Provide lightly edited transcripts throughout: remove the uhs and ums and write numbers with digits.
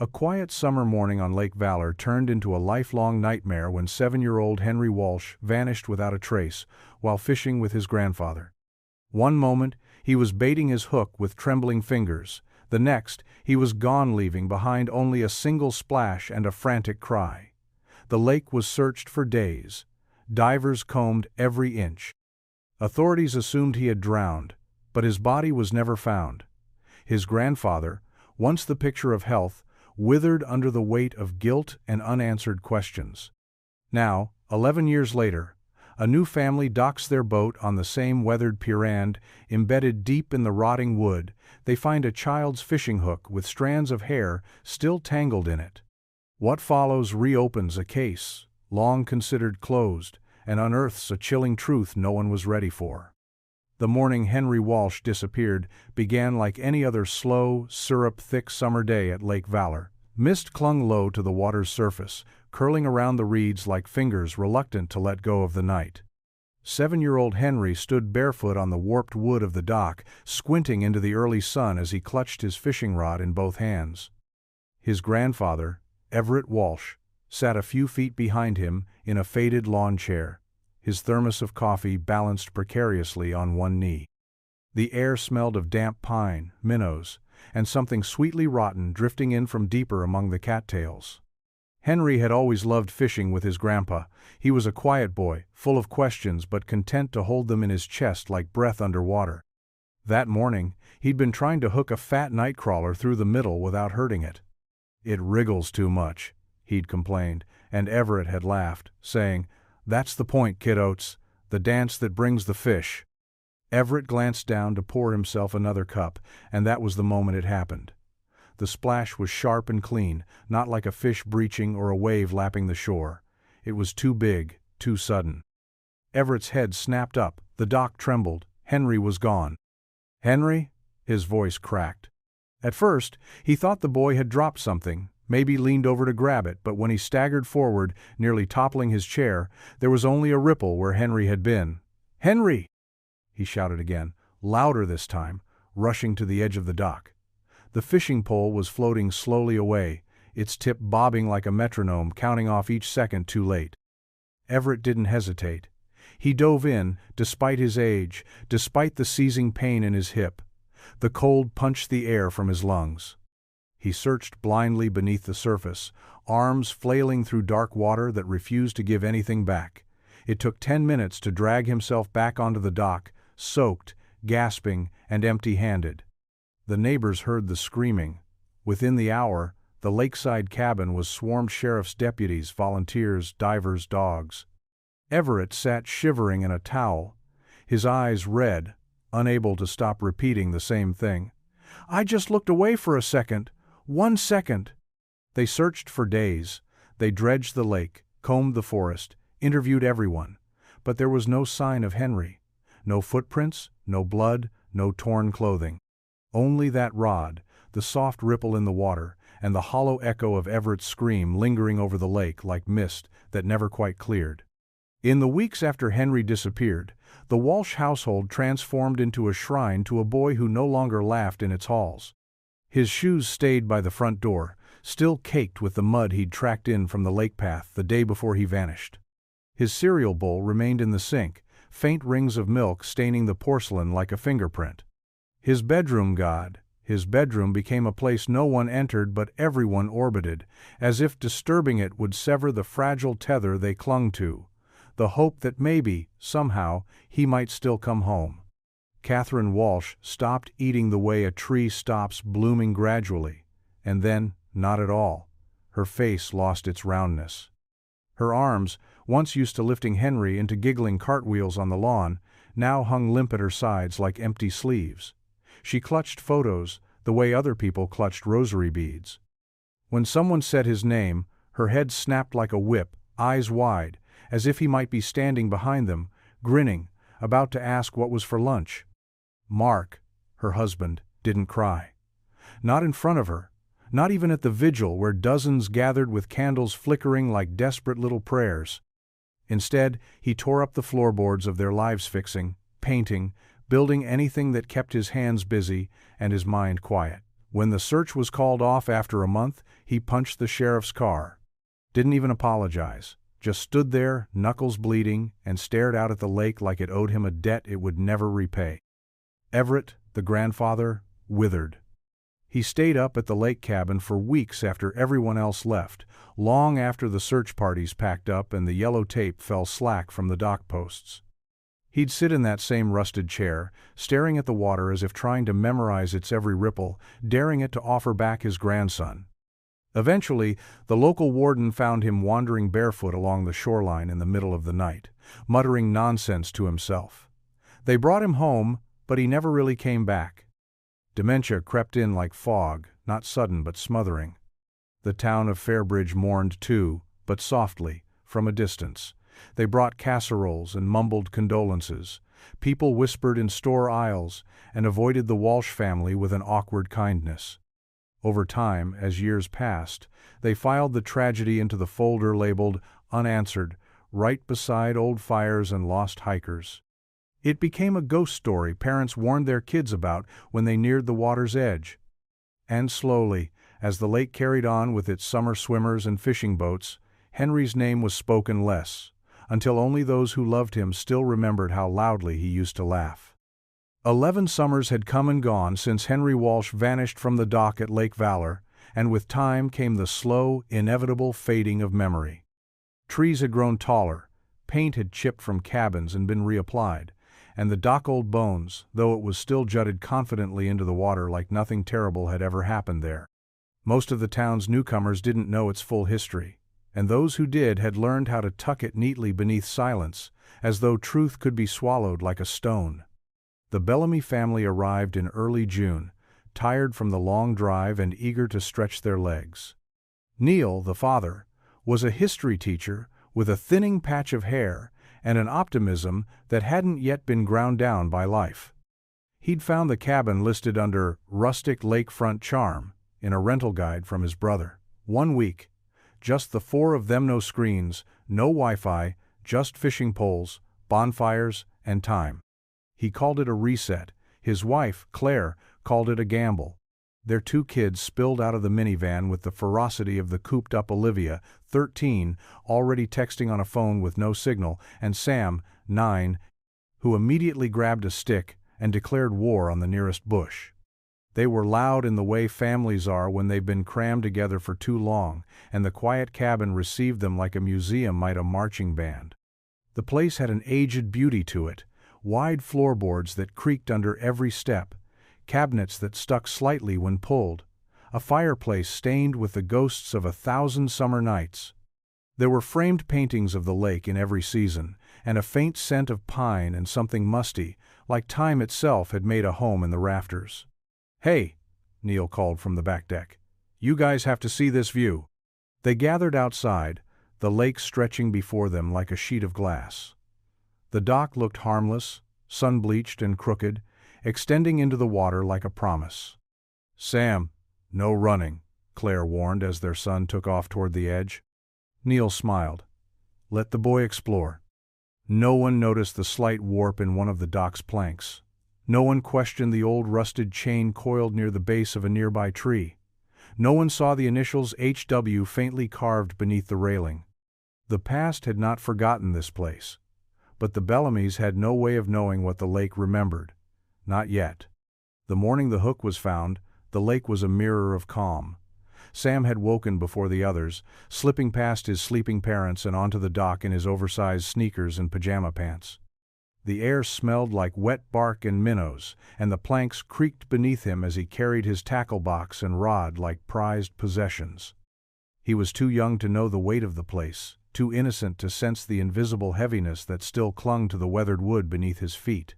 A quiet summer morning on Lake Valor turned into a lifelong nightmare when 7-year-old Henry Walsh vanished without a trace while fishing with his grandfather. One moment, he was baiting his hook with trembling fingers. The next, he was gone, leaving behind only a single splash and a frantic cry. The lake was searched for days. Divers combed every inch. Authorities assumed he had drowned, but his body was never found. His grandfather, once the picture of health, withered under the weight of guilt and unanswered questions. Now, 11 years later, a new family docks their boat on the same weathered pier and, embedded deep in the rotting wood, they find a child's fishing hook with strands of hair still tangled in it. What follows reopens a case, long considered closed, and unearths a chilling truth no one was ready for. The morning Henry Walsh disappeared began like any other slow, syrup-thick summer day at Lake Valor. Mist clung low to the water's surface, curling around the reeds like fingers reluctant to let go of the night. 7-year-old Henry stood barefoot on the warped wood of the dock, squinting into the early sun as he clutched his fishing rod in both hands. His grandfather, Everett Walsh, sat a few feet behind him in a faded lawn chair, his thermos of coffee balanced precariously on one knee. The air smelled of damp pine, minnows, and something sweetly rotten drifting in from deeper among the cattails. Henry had always loved fishing with his grandpa. He was a quiet boy, full of questions but content to hold them in his chest like breath under water. That morning, he'd been trying to hook a fat nightcrawler through the middle without hurting it. "It wriggles too much," he'd complained, and Everett had laughed, saying, "That's the point, kid Oates, the dance that brings the fish." Everett glanced down to pour himself another cup, and that was the moment it happened. The splash was sharp and clean, not like a fish breaching or a wave lapping the shore. It was too big, too sudden. Everett's head snapped up, the dock trembled, Henry was gone. "Henry?" His voice cracked. At first, he thought the boy had dropped something, maybe leaned over to grab it, but when he staggered forward, nearly toppling his chair, there was only a ripple where Henry had been. "Henry!" he shouted again, louder this time, rushing to the edge of the dock. The fishing pole was floating slowly away, its tip bobbing like a metronome, counting off each second too late. Everett didn't hesitate. He dove in, despite his age, despite the seizing pain in his hip. The cold punched the air from his lungs. He searched blindly beneath the surface, arms flailing through dark water that refused to give anything back. It took 10 minutes to drag himself back onto the dock, soaked, gasping, and empty-handed. The neighbors heard the screaming. Within the hour, the lakeside cabin was swarmed sheriff's deputies, volunteers, divers, dogs. Everett sat shivering in a towel, his eyes red, unable to stop repeating the same thing. "I just looked away for a second. 1 second." They searched for days. They dredged the lake, combed the forest, interviewed everyone. But there was no sign of Henry. No footprints, no blood, no torn clothing. Only that rod, the soft ripple in the water, and the hollow echo of Everett's scream lingering over the lake like mist that never quite cleared. In the weeks after Henry disappeared, the Walsh household transformed into a shrine to a boy who no longer laughed in its halls. His shoes stayed by the front door, still caked with the mud he'd tracked in from the lake path the day before he vanished. His cereal bowl remained in the sink, faint rings of milk staining the porcelain like a fingerprint. His bedroom became a place no one entered but everyone orbited, as if disturbing it would sever the fragile tether they clung to, the hope that maybe, somehow, he might still come home. Catherine Walsh stopped eating the way a tree stops blooming gradually, and then, not at all. Her face lost its roundness. Her arms, once used to lifting Henry into giggling cartwheels on the lawn, now hung limp at her sides like empty sleeves. She clutched photos the way other people clutched rosary beads. When someone said his name, her head snapped like a whip, eyes wide, as if he might be standing behind them, grinning, about to ask what was for lunch. Mark, her husband, didn't cry. Not in front of her, not even at the vigil where dozens gathered with candles flickering like desperate little prayers. Instead, he tore up the floorboards of their lives, fixing, painting, building anything that kept his hands busy and his mind quiet. When the search was called off after a month, he punched the sheriff's car. Didn't even apologize, just stood there, knuckles bleeding, and stared out at the lake like it owed him a debt it would never repay. Everett, the grandfather, withered. He stayed up at the lake cabin for weeks after everyone else left, long after the search parties packed up and the yellow tape fell slack from the dock posts. He'd sit in that same rusted chair, staring at the water as if trying to memorize its every ripple, daring it to offer back his grandson. Eventually, the local warden found him wandering barefoot along the shoreline in the middle of the night, muttering nonsense to himself. They brought him home, but he never really came back. Dementia crept in like fog, not sudden but smothering. The town of Fairbridge mourned too, but softly, from a distance. They brought casseroles and mumbled condolences. People whispered in store aisles and avoided the Walsh family with an awkward kindness. Over time, as years passed, they filed the tragedy into the folder labeled unanswered, right beside old fires and lost hikers. It became a ghost story parents warned their kids about when they neared the water's edge. And slowly, as the lake carried on with its summer swimmers and fishing boats, Henry's name was spoken less, until only those who loved him still remembered how loudly he used to laugh. 11 summers had come and gone since Henry Walsh vanished from the dock at Lake Valor, and with time came the slow, inevitable fading of memory. Trees had grown taller, paint had chipped from cabins and been reapplied, and the dock old bones, though it was still jutted confidently into the water like nothing terrible had ever happened there. Most of the town's newcomers didn't know its full history, and those who did had learned how to tuck it neatly beneath silence, as though truth could be swallowed like a stone. The Bellamy family arrived in early June, tired from the long drive and eager to stretch their legs. Neil, the father, was a history teacher with a thinning patch of hair and an optimism that hadn't yet been ground down by life. He'd found the cabin listed under rustic lakefront charm in a rental guide from his brother. 1 week. Just the 4 of them, no screens, no Wi-Fi, just fishing poles, bonfires, and time. He called it a reset. His wife, Claire, called it a gamble. Their 2 kids spilled out of the minivan with the ferocity of the cooped-up Olivia, 13, already texting on a phone with no signal, and Sam, 9, who immediately grabbed a stick and declared war on the nearest bush. They were loud in the way families are when they've been crammed together for too long, and the quiet cabin received them like a museum might a marching band. The place had an aged beauty to it, wide floorboards that creaked under every step, cabinets that stuck slightly when pulled, a fireplace stained with the ghosts of 1,000 summer nights. There were framed paintings of the lake in every season, and a faint scent of pine and something musty, like time itself had made a home in the rafters. "Hey," Neil called from the back deck. "You guys have to see this view." They gathered outside, the lake stretching before them like a sheet of glass. The dock looked harmless, sun-bleached and crooked, extending into the water like a promise. "Sam, no running," Claire warned as their son took off toward the edge. Neil smiled. "Let the boy explore." No one noticed the slight warp in one of the dock's planks. No one questioned the old rusted chain coiled near the base of a nearby tree. No one saw the initials HW faintly carved beneath the railing. The past had not forgotten this place, but the Bellamys had no way of knowing what the lake remembered. Not yet. The morning the hook was found, the lake was a mirror of calm. Sam had woken before the others, slipping past his sleeping parents and onto the dock in his oversized sneakers and pajama pants. The air smelled like wet bark and minnows, and the planks creaked beneath him as he carried his tackle box and rod like prized possessions. He was too young to know the weight of the place, too innocent to sense the invisible heaviness that still clung to the weathered wood beneath his feet.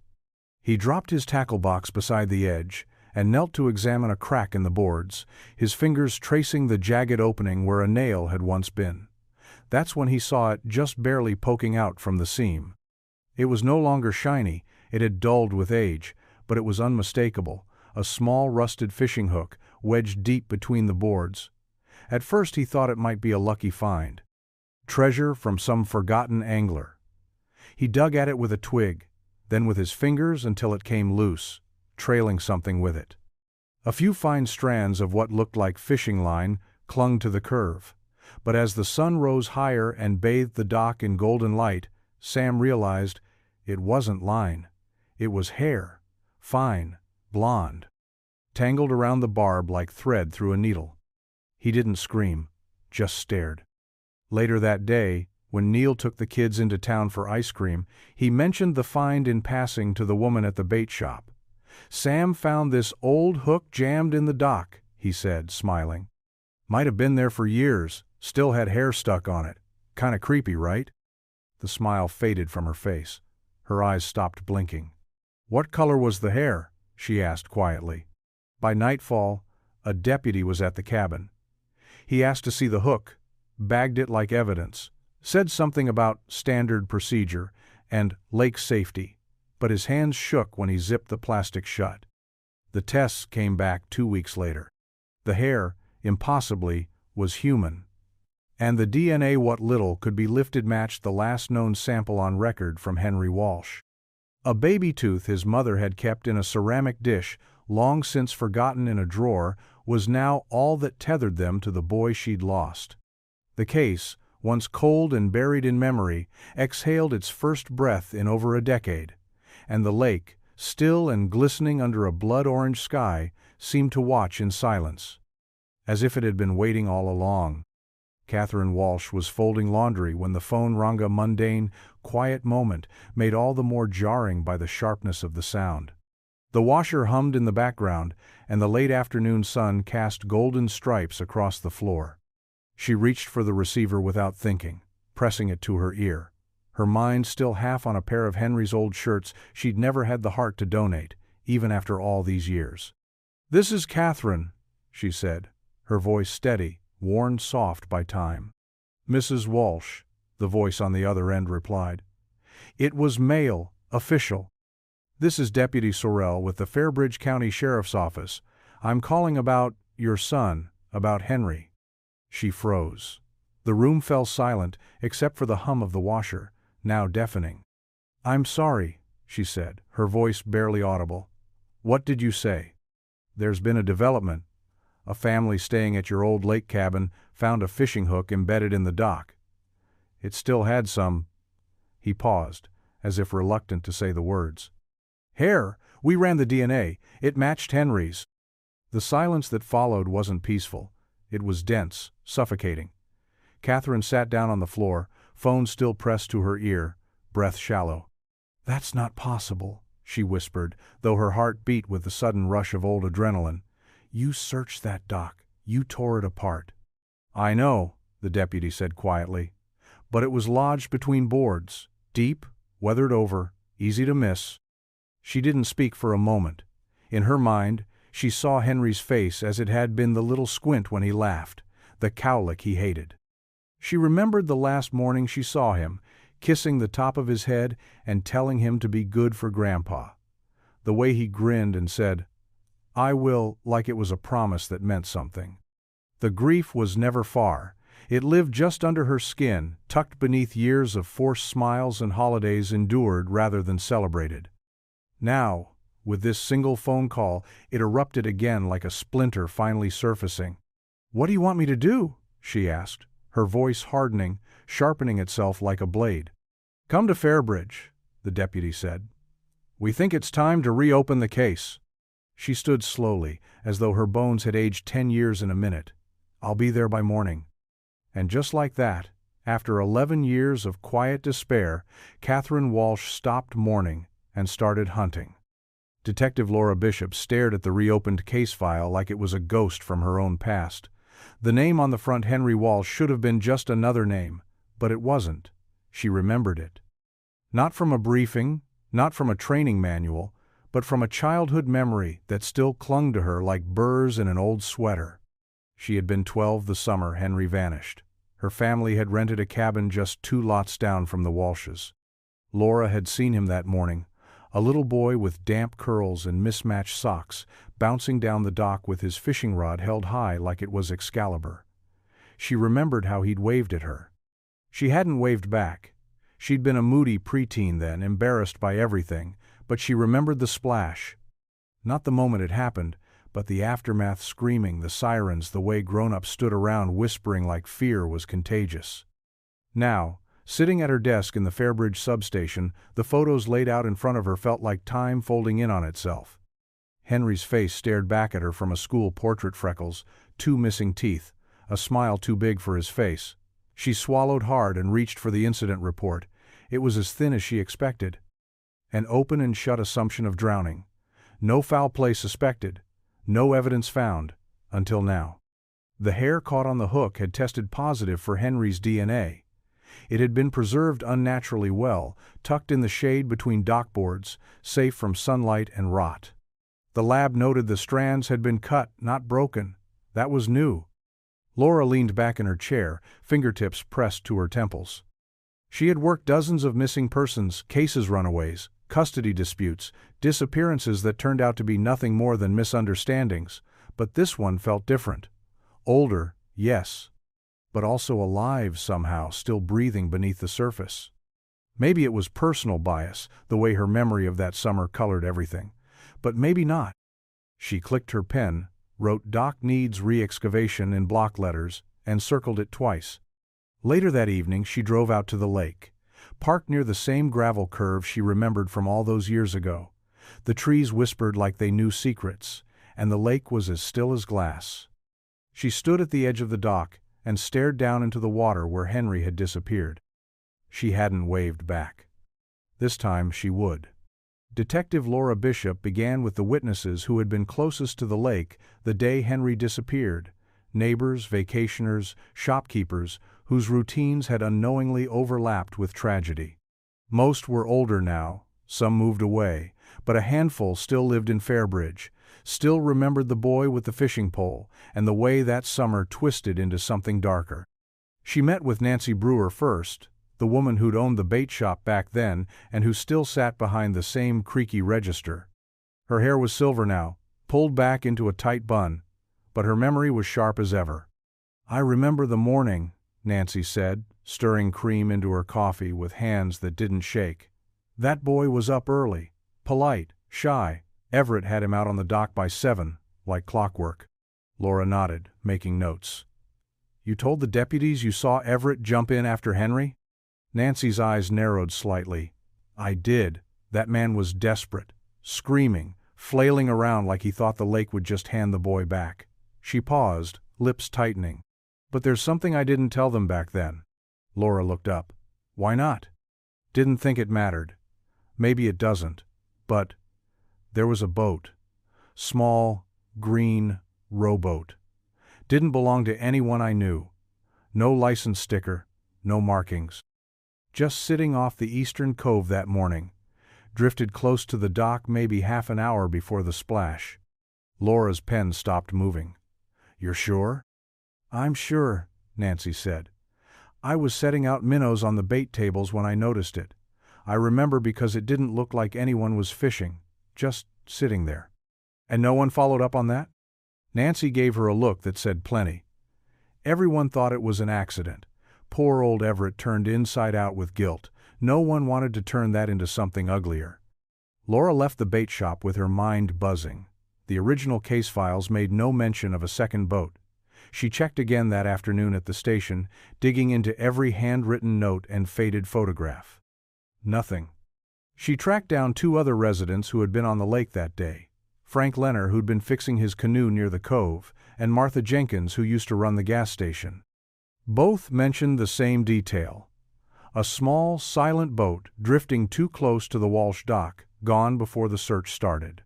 He dropped his tackle box beside the edge and knelt to examine a crack in the boards, his fingers tracing the jagged opening where a nail had once been. That's when he saw it just barely poking out from the seam. It was no longer shiny, it had dulled with age, but it was unmistakable, a small rusted fishing hook wedged deep between the boards. At first he thought it might be a lucky find. Treasure from some forgotten angler. He dug at it with a twig, then with his fingers until it came loose, trailing something with it. A few fine strands of what looked like fishing line clung to the curve. But as the sun rose higher and bathed the dock in golden light, Sam realized it wasn't line. It was hair, fine, blonde, tangled around the barb like thread through a needle. He didn't scream, just stared. Later that day, when Neil took the kids into town for ice cream, he mentioned the find in passing to the woman at the bait shop. "Sam found this old hook jammed in the dock," he said, smiling. "Might have been there for years, still had hair stuck on it. Kinda creepy, right?" The smile faded from her face. Her eyes stopped blinking. "What color was the hair?" she asked quietly. By nightfall, a deputy was at the cabin. He asked to see the hook, bagged it like evidence, said something about standard procedure and lake safety, but his hands shook when he zipped the plastic shut. The tests came back 2 weeks later. The hair, impossibly, was human. And the DNA, what little could be lifted, matched the last known sample on record from Henry Walsh. A baby tooth his mother had kept in a ceramic dish, long since forgotten in a drawer, was now all that tethered them to the boy she'd lost. The case, once cold and buried in memory, exhaled its first breath in over a decade, and the lake, still and glistening under a blood-orange sky, seemed to watch in silence, as if it had been waiting all along. Catherine Walsh was folding laundry when the phone rang, a mundane, quiet moment made all the more jarring by the sharpness of the sound. The washer hummed in the background, and the late afternoon sun cast golden stripes across the floor. She reached for the receiver without thinking, pressing it to her ear. Her mind still half on a pair of Henry's old shirts she'd never had the heart to donate, even after all these years. "This is Catherine," she said, her voice steady, worn soft by time. "Mrs. Walsh," the voice on the other end replied. It was male, official. "This is Deputy Sorrell with the Fairbridge County Sheriff's Office. I'm calling about your son, about Henry." She froze. The room fell silent, except for the hum of the washer, now deafening. "I'm sorry," she said, her voice barely audible. "What did you say?" "There's been a development. A family staying at your old lake cabin found a fishing hook embedded in the dock. It still had some—" He paused, as if reluctant to say the words. "Hair! We ran the DNA. It matched Henry's." The silence that followed wasn't peaceful. It was dense, suffocating. Catherine sat down on the floor, phone still pressed to her ear, breath shallow. "That's not possible," she whispered, though her heart beat with the sudden rush of old adrenaline. "You searched that dock. You tore it apart." "I know," the deputy said quietly. "But it was lodged between boards, deep, weathered over, easy to miss." She didn't speak for a moment. In her mind, she saw Henry's face as it had been the little squint when he laughed, the cowlick he hated. She remembered the last morning she saw him, kissing the top of his head and telling him to be good for Grandpa. The way he grinned and said, "I will," like it was a promise that meant something. The grief was never far. It lived just under her skin, tucked beneath years of forced smiles and holidays endured rather than celebrated. Now, with this single phone call, it erupted again like a splinter finally surfacing. "What do you want me to do?" she asked, her voice hardening, sharpening itself like a blade. "Come to Fairbridge," the deputy said. "We think it's time to reopen the case." She stood slowly, as though her bones had aged 10 years in a minute. "I'll be there by morning." And just like that, after 11 years of quiet despair, Catherine Walsh stopped mourning and started hunting. Detective Laura Bishop stared at the reopened case file like it was a ghost from her own past. The name on the front, Henry Walsh, should have been just another name, but it wasn't. She remembered it. Not from a briefing, not from a training manual, but from a childhood memory that still clung to her like burrs in an old sweater. She had been 12 the summer Henry vanished. Her family had rented a cabin just 2 lots down from the Walshes. Laura had seen him that morning, a little boy with damp curls and mismatched socks, bouncing down the dock with his fishing rod held high like it was Excalibur. She remembered how he'd waved at her. She hadn't waved back. She'd been a moody preteen then, embarrassed by everything, but she remembered the splash. Not the moment it happened, but the aftermath screaming, the sirens, the way grown-ups stood around whispering like fear was contagious. Now, sitting at her desk in the Fairbridge substation, the photos laid out in front of her felt like time folding in on itself. Henry's face stared back at her from a school portrait, freckles, 2 missing teeth, a smile too big for his face. She swallowed hard and reached for the incident report. It was as thin as she expected. An open and shut assumption of drowning. No foul play suspected. No evidence found. Until now. The hair caught on the hook had tested positive for Henry's DNA. It had been preserved unnaturally well, tucked in the shade between dockboards, safe from sunlight and rot. The lab noted the strands had been cut, not broken. That was new. Laura leaned back in her chair, fingertips pressed to her temples. She had worked dozens of missing persons, cases, runaways, custody disputes, disappearances that turned out to be nothing more than misunderstandings, but this one felt different. Older, yes, but also alive somehow, still breathing beneath the surface. Maybe it was personal bias, the way her memory of that summer colored everything, but maybe not. She clicked her pen, wrote "Doc needs re-excavation" in block letters, and circled it twice. Later that evening she drove out to the lake. Parked near the same gravel curve she remembered from all those years ago. The trees whispered like they knew secrets, and the lake was as still as glass. She stood at the edge of the dock and stared down into the water where Henry had disappeared. She hadn't waved back. This time she would. Detective Laura Bishop began with the witnesses who had been closest to the lake the day Henry disappeared, neighbors, vacationers, shopkeepers, whose routines had unknowingly overlapped with tragedy. Most were older now, some moved away, but a handful still lived in Fairbridge, still remembered the boy with the fishing pole and the way that summer twisted into something darker. She met with Nancy Brewer first, the woman who'd owned the bait shop back then and who still sat behind the same creaky register. Her hair was silver now, pulled back into a tight bun, but her memory was sharp as ever. "I remember the morning," Nancy said, stirring cream into her coffee with hands that didn't shake. "That boy was up early, polite, shy. Everett had him out on the dock by 7, like clockwork." Laura nodded, making notes. "You told the deputies you saw Everett jump in after Henry?" Nancy's eyes narrowed slightly. "I did. That man was desperate, screaming, flailing around like he thought the lake would just hand the boy back." She paused, lips tightening. "But there's something I didn't tell them back then." Laura looked up. "Why not?" "Didn't think it mattered. Maybe it doesn't. But there was a boat. Small, green, rowboat. Didn't belong to anyone I knew. No license sticker, no markings. Just sitting off the eastern cove that morning. Drifted close to the dock maybe half an hour before the splash." Laura's pen stopped moving. "You're sure?" "I'm sure," Nancy said. "I was setting out minnows on the bait tables when I noticed it. I remember because it didn't look like anyone was fishing, just sitting there." "And no one followed up on that?" Nancy gave her a look that said plenty. "Everyone thought it was an accident. Poor old Everett turned inside out with guilt. No one wanted to turn that into something uglier." Laura left the bait shop with her mind buzzing. The original case files made no mention of a second boat. She checked again that afternoon at the station, digging into every handwritten note and faded photograph. Nothing. She tracked down 2 other residents who had been on the lake that day. Frank Leonard, who'd been fixing his canoe near the cove, and Martha Jenkins, who used to run the gas station. Both mentioned the same detail. A small, silent boat drifting too close to the Walsh dock, gone before the search started.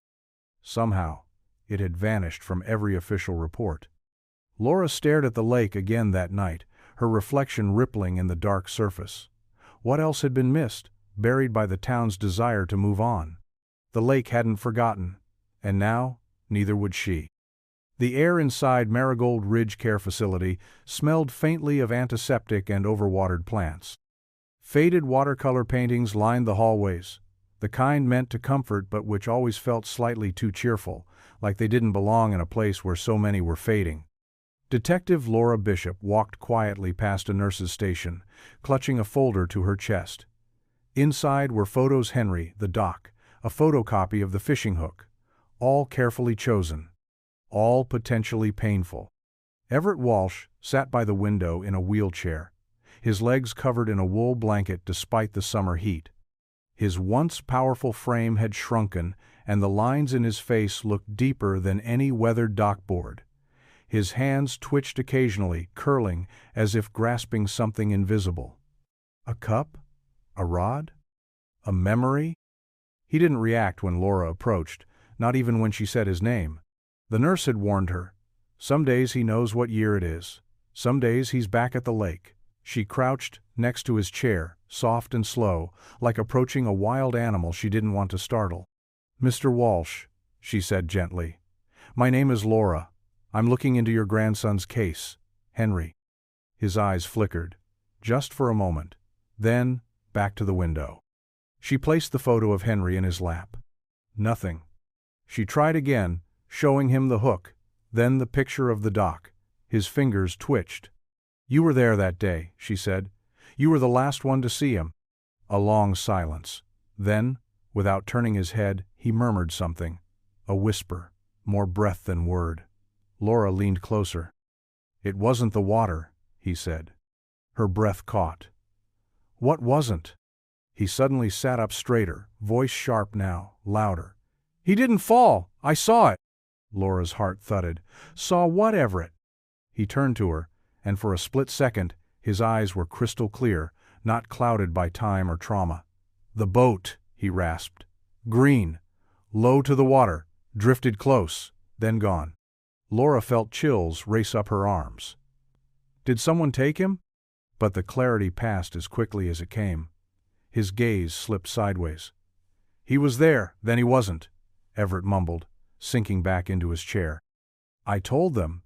Somehow, it had vanished from every official report. Laura stared at the lake again that night, her reflection rippling in the dark surface. What else had been missed, buried by the town's desire to move on? The lake hadn't forgotten, and now, neither would she. The air inside Marigold Ridge Care Facility smelled faintly of antiseptic and overwatered plants. Faded watercolor paintings lined the hallways, the kind meant to comfort but which always felt slightly too cheerful, like they didn't belong in a place where so many were fading. Detective Laura Bishop walked quietly past a nurse's station, clutching a folder to her chest. Inside were photos: Henry, the dock, a photocopy of the fishing hook, all carefully chosen. all potentially painful. Everett Walsh sat by the window in a wheelchair, his legs covered in a wool blanket despite the summer heat. His once powerful frame had shrunken, and the lines in his face looked deeper than any weathered dockboard. His hands twitched occasionally, curling as if grasping something invisible. A cup? A rod? A memory? He didn't react when Laura approached, not even when she said his name. The nurse had warned her. Some days he knows what year it is. Some days he's back at the lake. She crouched next to his chair, soft and slow, like approaching a wild animal she didn't want to startle. "Mr. Walsh," she said gently, "my name is Laura. I'm looking into your grandson's case, Henry." His eyes flickered, just for a moment, then back to the window. She placed the photo of Henry in his lap. Nothing. She tried again, showing him the hook, then the picture of the dock. His fingers twitched. "You were there that day," she said. "You were the last one to see him." A long silence. Then, without turning his head, he murmured something. A whisper, more breath than word. Laura leaned closer. "It wasn't the water," he said. Her breath caught. "What wasn't?" He suddenly sat up straighter, voice sharp now, louder. "He didn't fall! I saw it!" Laura's heart thudded. "Saw what, Everett?" He turned to her, and for a split second, his eyes were crystal clear, not clouded by time or trauma. "The boat," he rasped. "Green. Low to the water. Drifted close. Then gone." Laura felt chills race up her arms. "Did someone take him?" But the clarity passed as quickly as it came. His gaze slipped sideways. "He was there, then he wasn't," Everett mumbled, sinking back into his chair. I told them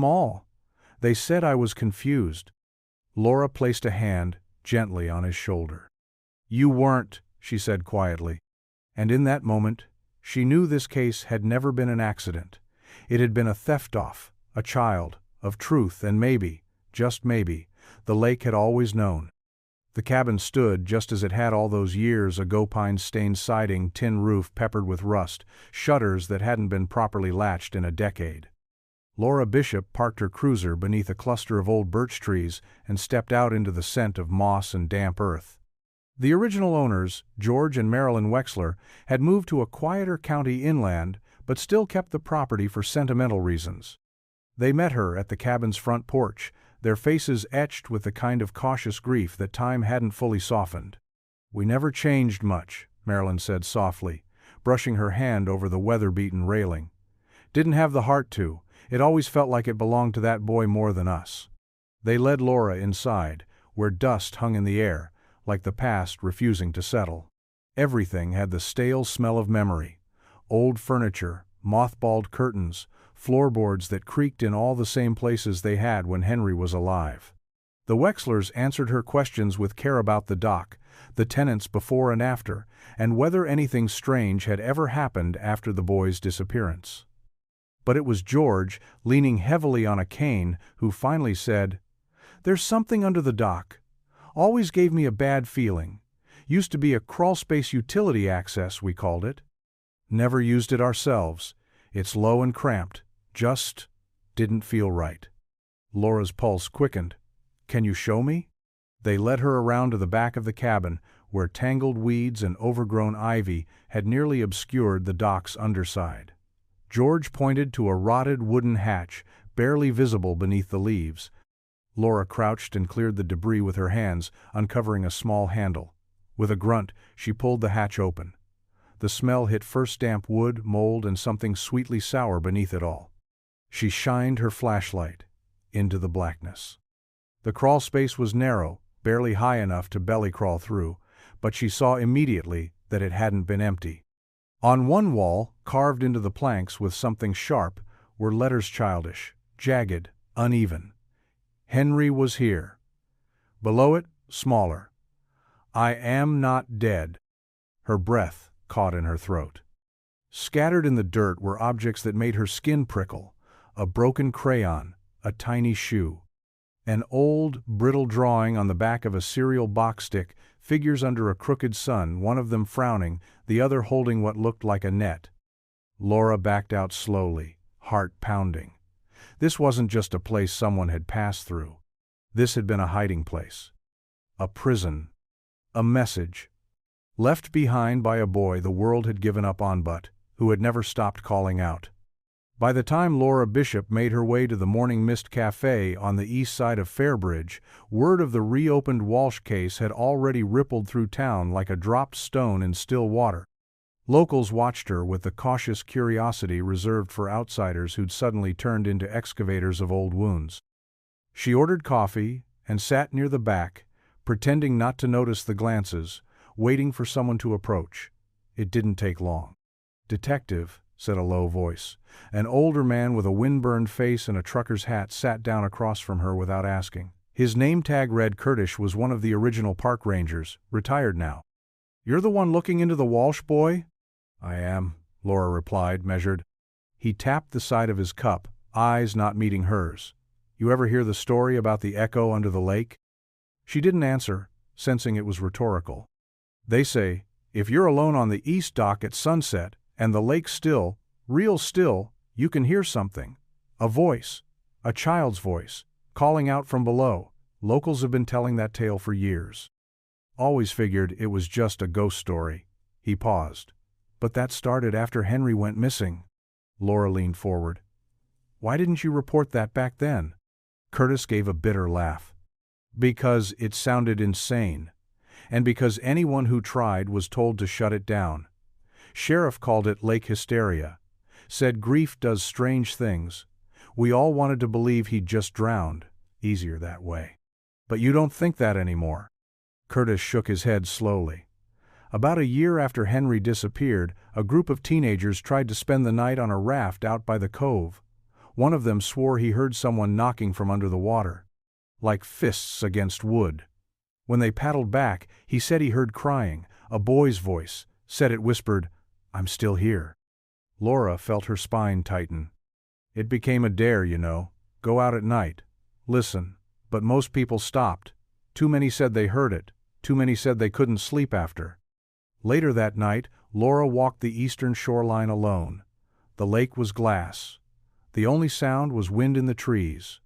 all. They said I was confused." Laura placed a hand gently on his shoulder. "You weren't," she said quietly. And in that moment, she knew this case had never been an accident. It had been a theft-off, a child, of truth, and maybe, just maybe, the lake had always known. The cabin stood just as it had all those years ago, pine-stained siding, tin roof peppered with rust, shutters that hadn't been properly latched in a decade. Laura Bishop parked her cruiser beneath a cluster of old birch trees and stepped out into the scent of moss and damp earth. The original owners, George and Marilyn Wexler, had moved to a quieter county inland, but still kept the property for sentimental reasons. They met her at the cabin's front porch, their faces etched with the kind of cautious grief that time hadn't fully softened. "We never changed much," Marilyn said softly, brushing her hand over the weather-beaten railing. "Didn't have the heart to. It always felt like it belonged to that boy more than us." They led Laura inside, where dust hung in the air, like the past refusing to settle. Everything had the stale smell of memory. Old furniture, mothballed curtains, floorboards that creaked in all the same places they had when Henry was alive. The Wexlers answered her questions with care about the dock, the tenants before and after, and whether anything strange had ever happened after the boy's disappearance. But it was George, leaning heavily on a cane, who finally said, "There's something under the dock. Always gave me a bad feeling. Used to be a crawlspace utility access, we called it. Never used it ourselves. It's low and cramped. Just didn't feel right." Laura's pulse quickened. "Can you show me?" They led her around to the back of the cabin, where tangled weeds and overgrown ivy had nearly obscured the dock's underside. George pointed to a rotted wooden hatch, barely visible beneath the leaves. Laura crouched and cleared the debris with her hands, uncovering a small handle. With a grunt, she pulled the hatch open. The smell hit first damp wood, mold, and something sweetly sour beneath it all. She shined her flashlight into the blackness. The crawl space was narrow, barely high enough to belly crawl through, but she saw immediately that it hadn't been empty. On one wall, carved into the planks with something sharp, were letters childish, jagged, uneven. Henry was here. Below it, smaller. "I am not dead." Her breath caught in her throat. Scattered in the dirt were objects that made her skin prickle. A broken crayon, a tiny shoe. An old, brittle drawing on the back of a cereal box stick, figures under a crooked sun, one of them frowning, the other holding what looked like a net. Laura backed out slowly, heart pounding. This wasn't just a place someone had passed through. This had been a hiding place. A prison. A message. Left behind by a boy the world had given up on but who had never stopped calling out. By the time Laura Bishop made her way to the Morning Mist Cafe on the east side of Fairbridge, word of the reopened Walsh case had already rippled through town like a dropped stone in still water. Locals watched her with the cautious curiosity reserved for outsiders who'd suddenly turned into excavators of old wounds. She ordered coffee and sat near the back, pretending not to notice the glances, waiting for someone to approach. It didn't take long. "Detective," said a low voice. An older man with a windburned face and a trucker's hat sat down across from her without asking. His name tag read Kurdish was one of the original park rangers, retired now. "You're the one looking into the Walsh boy?" "I am," Laura replied, measured. He tapped the side of his cup, eyes not meeting hers. "You ever hear the story about the echo under the lake?" She didn't answer, sensing it was rhetorical. "They say, if you're alone on the east dock at sunset, and the lake's still, real still, you can hear something. A voice. A child's voice. Calling out from below. Locals have been telling that tale for years. Always figured it was just a ghost story." He paused. "But that started after Henry went missing." Laura leaned forward. "Why didn't you report that back then?" Curtis gave a bitter laugh. "Because it sounded insane. And because anyone who tried was told to shut it down. Sheriff called it lake hysteria. Said grief does strange things. We all wanted to believe he'd just drowned. Easier that way. But you don't think that anymore." Curtis shook his head slowly. "About a year after Henry disappeared, a group of teenagers tried to spend the night on a raft out by the cove. One of them swore he heard someone knocking from under the water. Like fists against wood. When they paddled back, he said he heard crying, a boy's voice, said it whispered, 'I'm still here.'" Laura felt her spine tighten. "It became a dare, you know. Go out at night. Listen. But most people stopped. Too many said they heard it. Too many said they couldn't sleep after." Later that night, Laura walked the eastern shoreline alone. The lake was glass. The only sound was wind in the trees.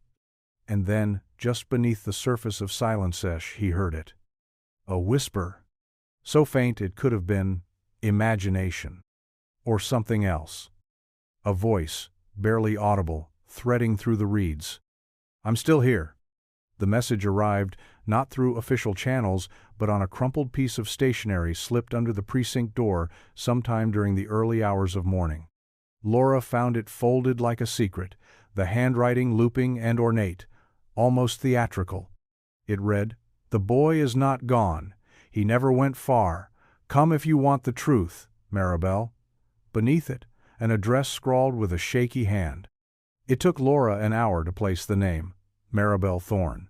And then, just beneath the surface of Silencesh, he heard it. A whisper. So faint it could have been imagination. Or something else. A voice, barely audible, threading through the reeds. "I'm still here." The message arrived, not through official channels, but on a crumpled piece of stationery slipped under the precinct door sometime during the early hours of morning. Laura found it folded like a secret, the handwriting looping and ornate, almost theatrical. It read, "The boy is not gone. He never went far. Come if you want the truth, Maribel." Beneath it, an address scrawled with a shaky hand. It took Laura an hour to place the name, Maribel Thorne.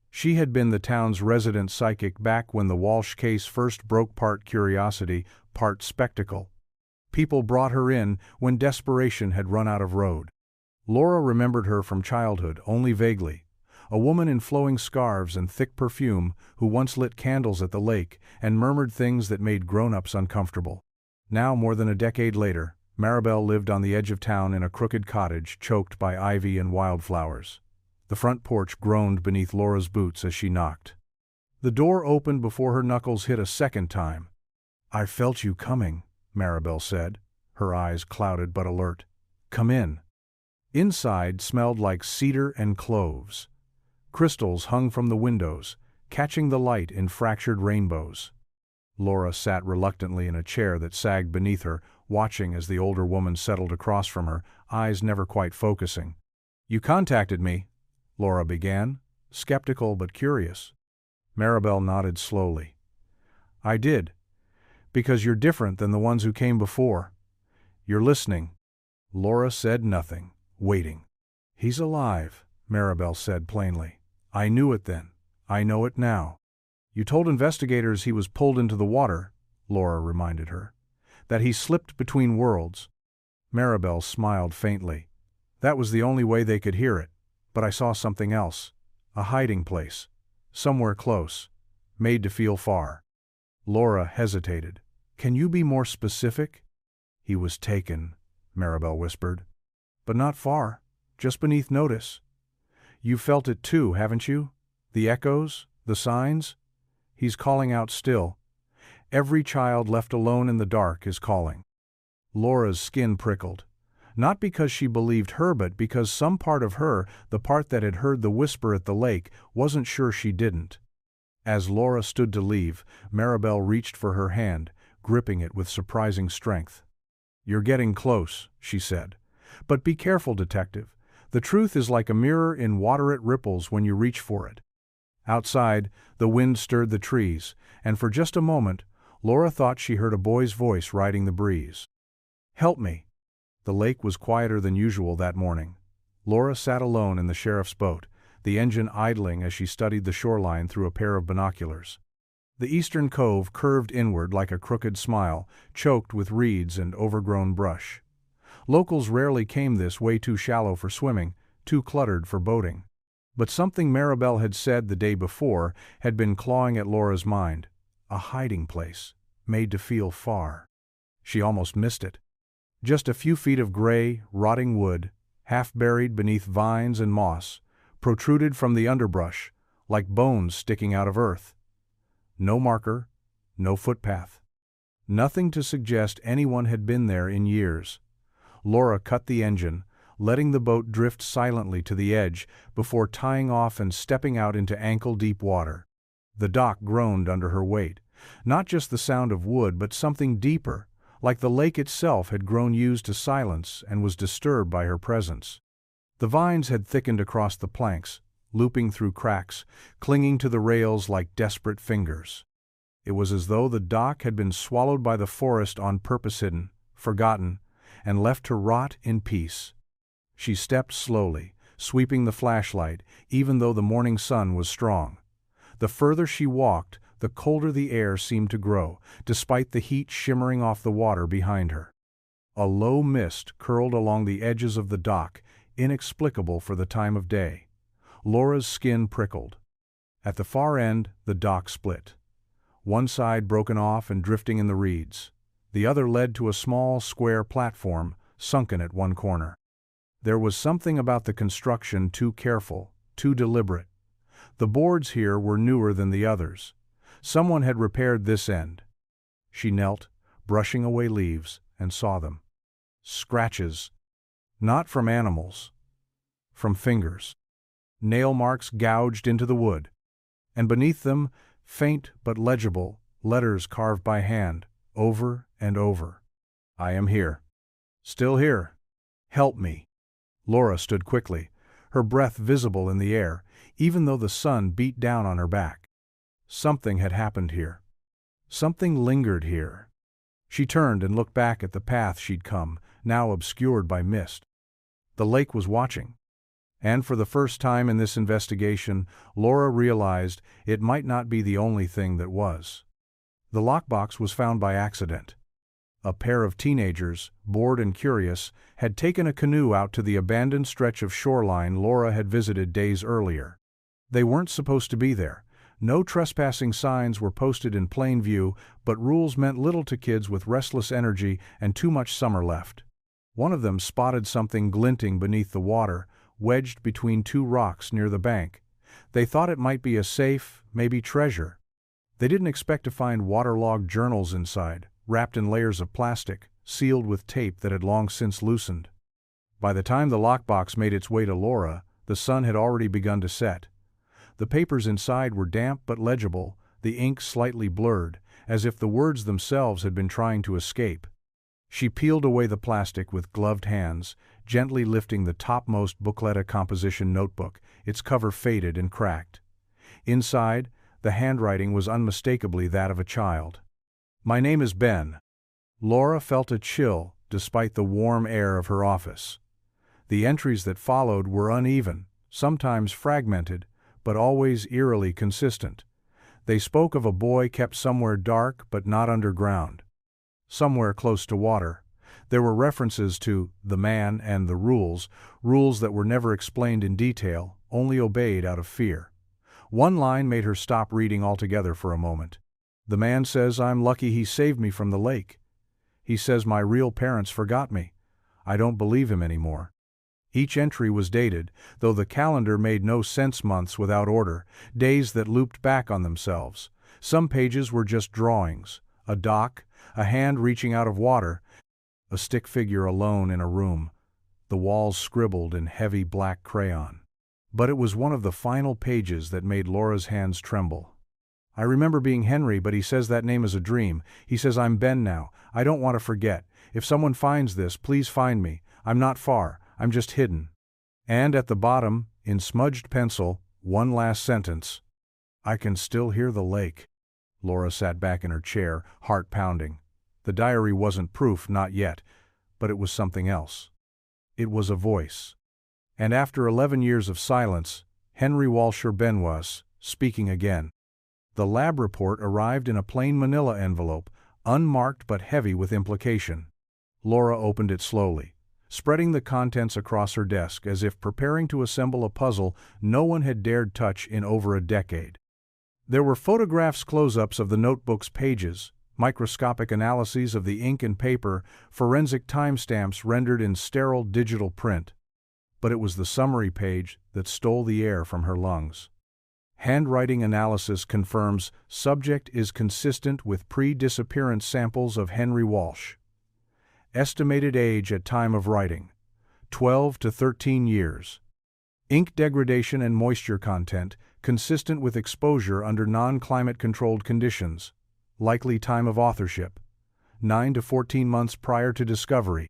She had been the town's resident psychic back when the Walsh case first broke, part curiosity, part spectacle. People brought her in when desperation had run out of road. Laura remembered her from childhood only vaguely. A woman in flowing scarves and thick perfume who once lit candles at the lake and murmured things that made grown-ups uncomfortable. Now, more than a decade later, Maribel lived on the edge of town in a crooked cottage choked by ivy and wildflowers. The front porch groaned beneath Laura's boots as she knocked. The door opened before her knuckles hit a second time. "I felt you coming," Maribel said, her eyes clouded but alert. "Come in." Inside smelled like cedar and cloves. Crystals hung from the windows, catching the light in fractured rainbows. Laura sat reluctantly in a chair that sagged beneath her, watching as the older woman settled across from her, eyes never quite focusing. "You contacted me," Laura began, skeptical but curious. Maribel nodded slowly. "I did. Because you're different than the ones who came before. You're listening." Laura said nothing, waiting. "He's alive," Maribel said plainly. "I knew it then. I know it now." "You told investigators he was pulled into the water," Laura reminded her. "That he slipped between worlds." Maribel smiled faintly. "That was the only way they could hear it. But I saw something else. A hiding place. Somewhere close. Made to feel far." Laura hesitated. "Can you be more specific?" "He was taken," Maribel whispered. but not far, just beneath notice. You felt it too, haven't you? The echoes, the signs? He's calling out still. Every child left alone in the dark is calling. Laura's skin prickled. Not because she believed her, but because some part of her, the part that had heard the whisper at the lake, wasn't sure she didn't. As Laura stood to leave, Maribel reached for her hand, gripping it with surprising strength. "You're getting close," she said. "But be careful, detective. The truth is like a mirror in water, it ripples when you reach for it." Outside, the wind stirred the trees, and for just a moment, Laura thought she heard a boy's voice riding the breeze. "Help me." The lake was quieter than usual that morning. Laura sat alone in the sheriff's boat, the engine idling as she studied the shoreline through a pair of binoculars. The eastern cove curved inward like a crooked smile, choked with reeds and overgrown brush. Locals rarely came this way, too shallow for swimming, too cluttered for boating. But something Maribel had said the day before had been clawing at Laura's mind. A hiding place, made to feel far. She almost missed it. Just a few feet of gray, rotting wood, half buried beneath vines and moss, protruded from the underbrush, like bones sticking out of earth. No marker, no footpath. Nothing to suggest anyone had been there in years. Laura cut the engine, letting the boat drift silently to the edge before tying off and stepping out into ankle-deep water. The dock groaned under her weight. Not just the sound of wood, but something deeper, like the lake itself had grown used to silence and was disturbed by her presence. The vines had thickened across the planks, looping through cracks, clinging to the rails like desperate fingers. It was as though the dock had been swallowed by the forest on purpose, hidden, forgotten, and left to rot in peace. She stepped slowly, sweeping the flashlight, even though the morning sun was strong. The further she walked, the colder the air seemed to grow, despite the heat shimmering off the water behind her. A low mist curled along the edges of the dock, inexplicable for the time of day. Laura's skin prickled. At the far end, the dock split. One side broken off and drifting in the reeds. The other led to a small, square platform, sunken at one corner. There was something about the construction too careful, too deliberate. The boards here were newer than the others. Someone had repaired this end. She knelt, brushing away leaves, and saw them. Scratches. Not from animals. From fingers. Nail marks gouged into the wood. And beneath them, faint but legible, letters carved by hand, over and over. "I am here. Still here. Help me." Laura stood quickly, her breath visible in the air, even though the sun beat down on her back. Something had happened here. Something lingered here. She turned and looked back at the path she'd come, now obscured by mist. The lake was watching. And for the first time in this investigation, Laura realized it might not be the only thing that was. The lockbox was found by accident. A pair of teenagers, bored and curious, had taken a canoe out to the abandoned stretch of shoreline Laura had visited days earlier. They weren't supposed to be there. No trespassing signs were posted in plain view, but rules meant little to kids with restless energy and too much summer left. One of them spotted something glinting beneath the water, wedged between two rocks near the bank. They thought it might be a safe, maybe treasure. They didn't expect to find waterlogged journals inside, wrapped in layers of plastic, sealed with tape that had long since loosened. By the time the lockbox made its way to Laura, the sun had already begun to set. The papers inside were damp but legible, the ink slightly blurred, as if the words themselves had been trying to escape. She peeled away the plastic with gloved hands, gently lifting the topmost bookletta composition notebook, its cover faded and cracked. Inside, the handwriting was unmistakably that of a child. "My name is Ben." Laura felt a chill, despite the warm air of her office. The entries that followed were uneven, sometimes fragmented, but always eerily consistent. They spoke of a boy kept somewhere dark but not underground. Somewhere close to water. There were references to the man and the rules that were never explained in detail, only obeyed out of fear. One line made her stop reading altogether for a moment. "The man says I'm lucky he saved me from the lake. He says my real parents forgot me. I don't believe him anymore." Each entry was dated, though the calendar made no sense. Months without order, days that looped back on themselves. Some pages were just drawings, a dock, a hand reaching out of water, a stick figure alone in a room, the walls scribbled in heavy black crayon. But it was one of the final pages that made Laura's hands tremble. I remember being Henry, but he says that name is a dream. He says I'm Ben now. I don't want to forget. If someone finds this, please find me. I'm not far. I'm just hidden. And at the bottom, in smudged pencil, one last sentence. I can still hear the lake. Laura sat back in her chair, heart pounding. The diary wasn't proof, not yet, but it was something else. It was a voice. And after 11 years of silence, Henry Walsh Ben was speaking again. The lab report arrived in a plain manila envelope, unmarked but heavy with implication. Laura opened it slowly, spreading the contents across her desk as if preparing to assemble a puzzle no one had dared touch in over a decade. There were photographs, close-ups of the notebook's pages, microscopic analyses of the ink and paper, forensic timestamps rendered in sterile digital print. But it was the summary page that stole the air from her lungs. Handwriting analysis confirms subject is consistent with pre-disappearance samples of Henry Walsh. Estimated age at time of writing, 12 to 13 years. Ink degradation and moisture content consistent with exposure under non-climate controlled conditions. Likely time of authorship, 9 to 14 months prior to discovery.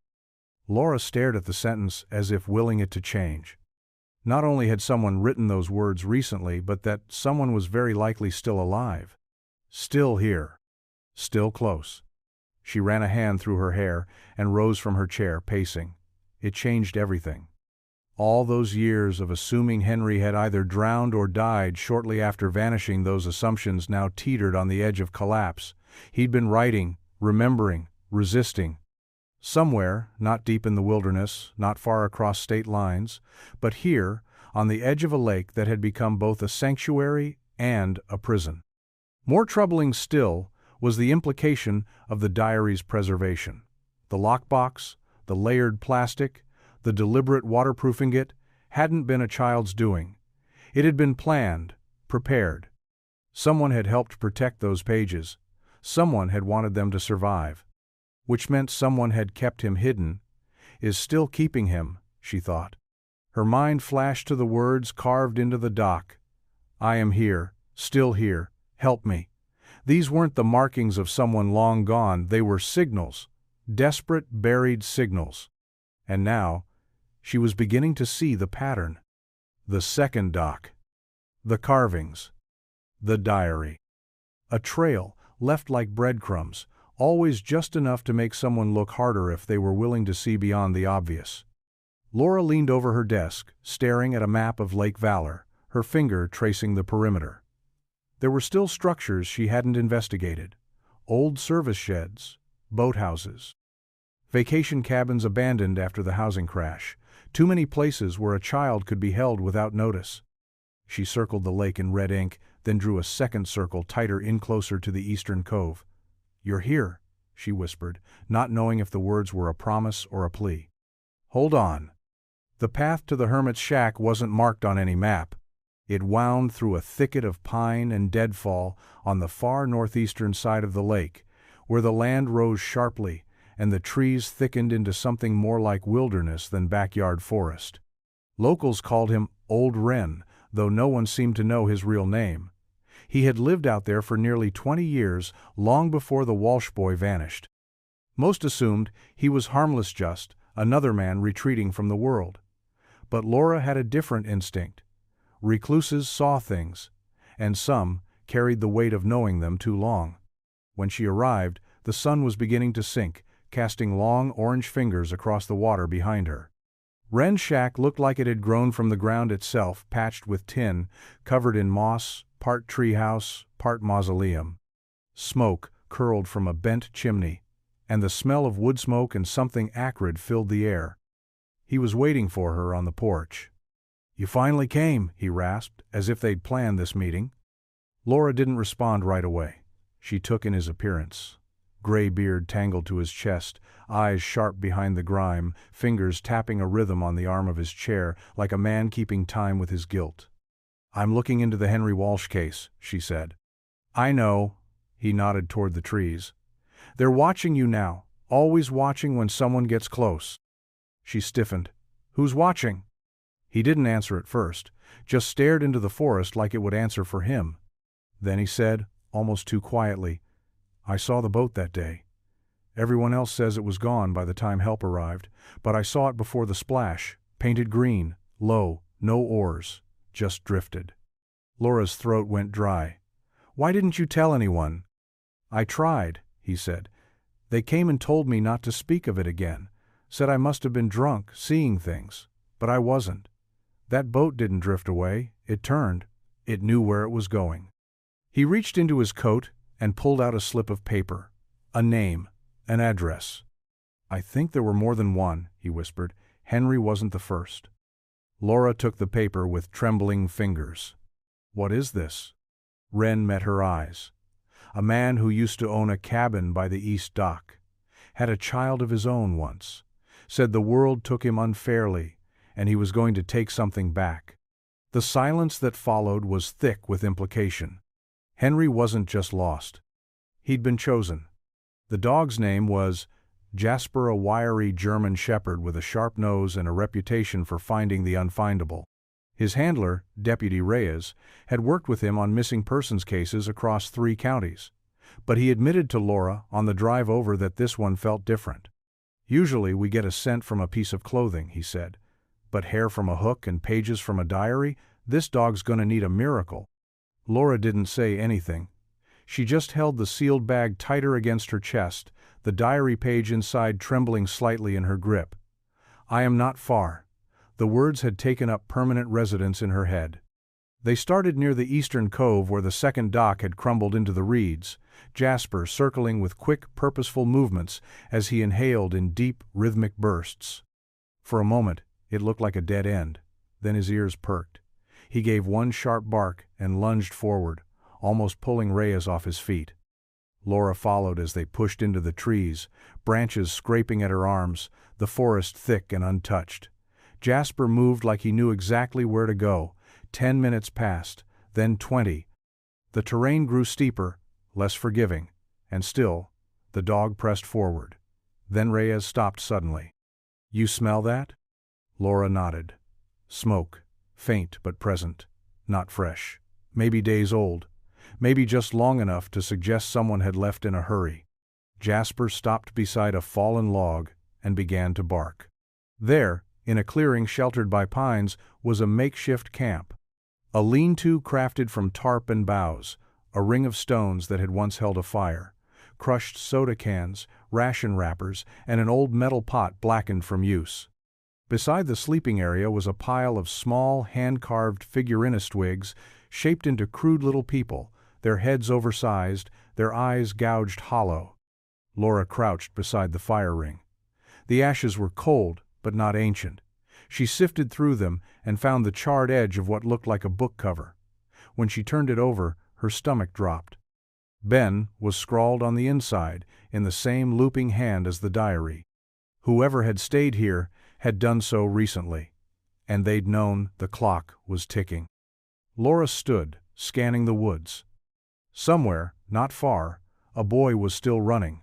Laura stared at the sentence as if willing it to change. Not only had someone written those words recently, but that someone was very likely still alive. Still here. Still close. She ran a hand through her hair and rose from her chair, pacing. It changed everything. All those years of assuming Henry had either drowned or died shortly after vanishing, those assumptions now teetered on the edge of collapse. He'd been writing, remembering, resisting. Somewhere, not deep in the wilderness, not far across state lines, but here, on the edge of a lake that had become both a sanctuary and a prison. More troubling still was the implication of the diary's preservation. The lockbox, the layered plastic, the deliberate waterproofing it, hadn't been a child's doing. It had been planned, prepared. Someone had helped protect those pages. Someone had wanted them to survive. Which meant someone had kept him hidden, is still keeping him, she thought. Her mind flashed to the words carved into the dock. I am here, still here, help me. These weren't the markings of someone long gone, they were signals, desperate, buried signals. And now, she was beginning to see the pattern. The second dock. The carvings. The diary. A trail, left like breadcrumbs, always just enough to make someone look harder if they were willing to see beyond the obvious. Laura leaned over her desk, staring at a map of Lake Valor, her finger tracing the perimeter. There were still structures she hadn't investigated. Old service sheds, boathouses. Vacation cabins abandoned after the housing crash. Too many places where a child could be held without notice. She circled the lake in red ink, then drew a second circle tighter in closer to the eastern cove. You're here, she whispered, not knowing if the words were a promise or a plea. Hold on. The path to the hermit's shack wasn't marked on any map. It wound through a thicket of pine and deadfall on the far northeastern side of the lake, where the land rose sharply and the trees thickened into something more like wilderness than backyard forest. Locals called him Old Wren, though no one seemed to know his real name. He had lived out there for nearly 20 years, long before the Walsh boy vanished. Most assumed he was harmless, just another man retreating from the world. But Laura had a different instinct. Recluses saw things, and some carried the weight of knowing them too long. When she arrived, the sun was beginning to sink, casting long orange fingers across the water behind her. Wren's shack looked like it had grown from the ground itself, patched with tin, covered in moss, part treehouse, part mausoleum. Smoke curled from a bent chimney, and the smell of wood smoke and something acrid filled the air. He was waiting for her on the porch. You finally came, he rasped, as if they'd planned this meeting. Laura didn't respond right away. She took in his appearance. gray beard tangled to his chest, eyes sharp behind the grime, fingers tapping a rhythm on the arm of his chair like a man keeping time with his guilt. "I'm looking into the Henry Walsh case," she said. "I know," he nodded toward the trees. "They're watching you now, always watching when someone gets close." She stiffened. "Who's watching?" He didn't answer at first, just stared into the forest like it would answer for him. Then he said, almost too quietly, "I saw the boat that day. Everyone else says it was gone by the time help arrived, but I saw it before the splash, painted green, low, no oars, just drifted." Laura's throat went dry. "Why didn't you tell anyone?" "I tried," he said. "They came and told me not to speak of it again, said I must have been drunk, seeing things, but I wasn't. That boat didn't drift away, it turned. It knew where it was going." He reached into his coat and pulled out a slip of paper. A name, an address. "I think there were more than one," he whispered. "Henry wasn't the first." Laura took the paper with trembling fingers. "What is this?" Wren met her eyes. "A man who used to own a cabin by the East Dock. Had a child of his own once. Said the world took him unfairly, and he was going to take something back." The silence that followed was thick with implication. Henry wasn't just lost. He'd been chosen. The dog's name was Jasper, a wiry German shepherd with a sharp nose and a reputation for finding the unfindable. His handler, Deputy Reyes, had worked with him on missing persons cases across 3 counties. But he admitted to Laura on the drive over that this one felt different. "Usually we get a scent from a piece of clothing," he said. "But hair from a hook and pages from a diary? This dog's gonna need a miracle." Laura didn't say anything. She just held the sealed bag tighter against her chest, the diary page inside trembling slightly in her grip. "I am not far." The words had taken up permanent residence in her head. They started near the eastern cove where the second dock had crumbled into the reeds, Jasper circling with quick, purposeful movements as he inhaled in deep, rhythmic bursts. For a moment, it looked like a dead end. Then his ears perked. He gave one sharp bark and lunged forward, almost pulling Reyes off his feet. Laura followed as they pushed into the trees, branches scraping at her arms, the forest thick and untouched. Jasper moved like he knew exactly where to go. 10 minutes passed, then 20. The terrain grew steeper, less forgiving, and still, the dog pressed forward. Then Reyes stopped suddenly. "You smell that?" Laura nodded. Smoke, faint but present, not fresh. Maybe days old. Maybe just long enough to suggest someone had left in a hurry. Jasper stopped beside a fallen log and began to bark. There, in a clearing sheltered by pines, was a makeshift camp. A lean-to crafted from tarp and boughs, a ring of stones that had once held a fire, crushed soda cans, ration wrappers, and an old metal pot blackened from use. Beside the sleeping area was a pile of small, hand-carved figurinist twigs shaped into crude little people, their heads oversized, their eyes gouged hollow. Laura crouched beside the fire ring. The ashes were cold, but not ancient. She sifted through them and found the charred edge of what looked like a book cover. When she turned it over, her stomach dropped. Ben was scrawled on the inside, in the same looping hand as the diary. Whoever had stayed here had done so recently, and they'd known the clock was ticking. Laura stood, scanning the woods. Somewhere, not far, a boy was still running,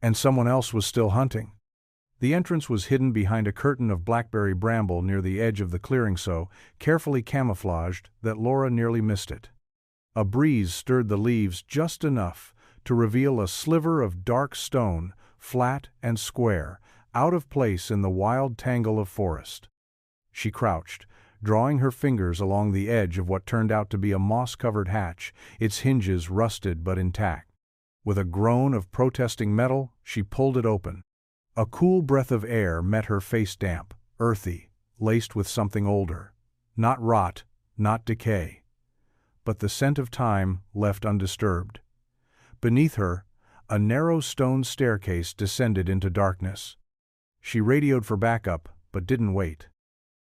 and someone else was still hunting. The entrance was hidden behind a curtain of blackberry bramble near the edge of the clearing so carefully camouflaged that Laura nearly missed it. A breeze stirred the leaves just enough to reveal a sliver of dark stone, flat and square, out of place in the wild tangle of forest. She crouched, drawing her fingers along the edge of what turned out to be a moss-covered hatch, its hinges rusted but intact. With a groan of protesting metal, she pulled it open. A cool breath of air met her face, damp, earthy, laced with something older. Not rot, not decay, but the scent of time left undisturbed. Beneath her, a narrow stone staircase descended into darkness. She radioed for backup, but didn't wait.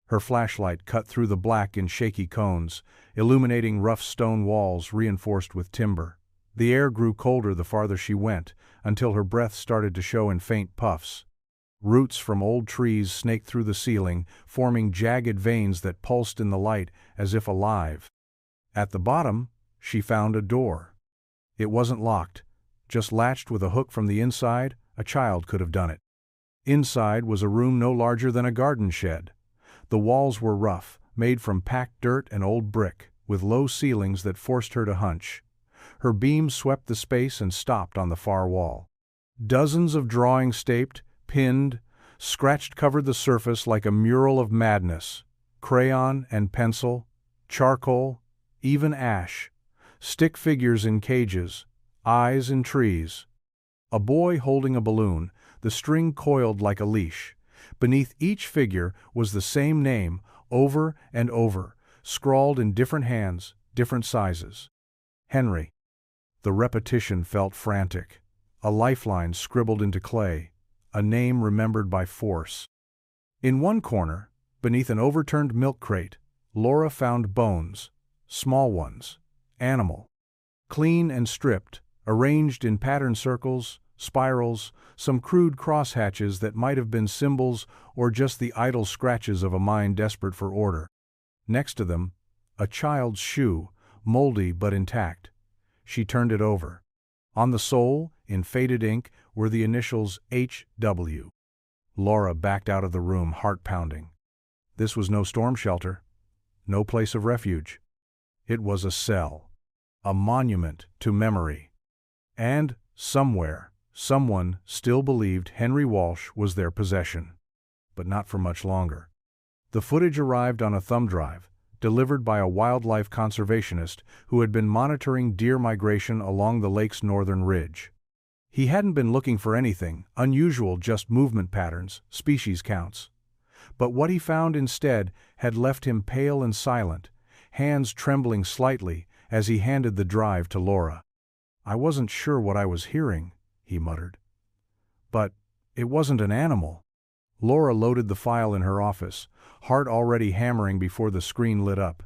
Her flashlight cut through the black in shaky cones, illuminating rough stone walls reinforced with timber. The air grew colder the farther she went, until her breath started to show in faint puffs. Roots from old trees snaked through the ceiling, forming jagged veins that pulsed in the light as if alive. At the bottom, she found a door. It wasn't locked, just latched with a hook from the inside. A child could have done it. Inside was a room no larger than a garden shed. The walls were rough, made from packed dirt and old brick, with low ceilings that forced her to hunch. Her beam swept the space and stopped on the far wall. Dozens of drawings taped, pinned, scratched covered the surface like a mural of madness. Crayon and pencil, charcoal, even ash. Stick figures in cages, eyes in trees. A boy holding a balloon, the string coiled like a leash. Beneath each figure was the same name, over and over, scrawled in different hands, different sizes. Henry. The repetition felt frantic. A lifeline scribbled into clay, a name remembered by force. In one corner, beneath an overturned milk crate, Laura found bones, small ones, animal. Clean and stripped, arranged in patterned circles, spirals, some crude crosshatches that might have been symbols or just the idle scratches of a mind desperate for order. Next to them, a child's shoe, moldy but intact. She turned it over. On the sole, in faded ink, were the initials H.W. Laura backed out of the room, heart pounding. This was no storm shelter, no place of refuge. It was a cell, a monument to memory. And, somewhere, someone still believed Henry Walsh was their possession. But not for much longer. The footage arrived on a thumb drive, delivered by a wildlife conservationist who had been monitoring deer migration along the lake's northern ridge. He hadn't been looking for anything unusual, just movement patterns, species counts. But what he found instead had left him pale and silent, hands trembling slightly as he handed the drive to Laura. "I wasn't sure what I was hearing," he muttered. "But it wasn't an animal." Laura loaded the file in her office, heart already hammering before the screen lit up.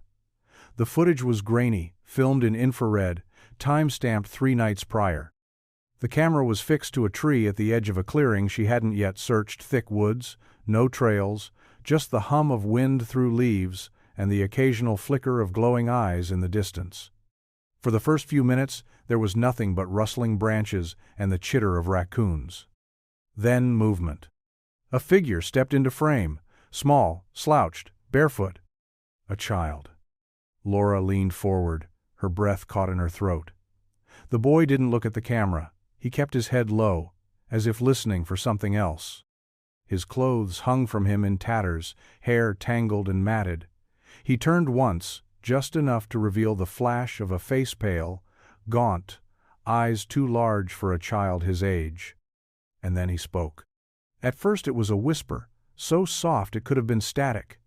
The footage was grainy, filmed in infrared, time-stamped 3 nights prior. The camera was fixed to a tree at the edge of a clearing she hadn't yet searched. Thick woods, no trails, just the hum of wind through leaves and the occasional flicker of glowing eyes in the distance. For the first few minutes, there was nothing but rustling branches and the chitter of raccoons. Then movement. A figure stepped into frame, small, slouched, barefoot. A child. Laura leaned forward, her breath caught in her throat. The boy didn't look at the camera. He kept his head low, as if listening for something else. His clothes hung from him in tatters, hair tangled and matted. He turned once, just enough to reveal the flash of a face pale, gaunt, eyes too large for a child his age. And then he spoke. At first it was a whisper, so soft it could have been static.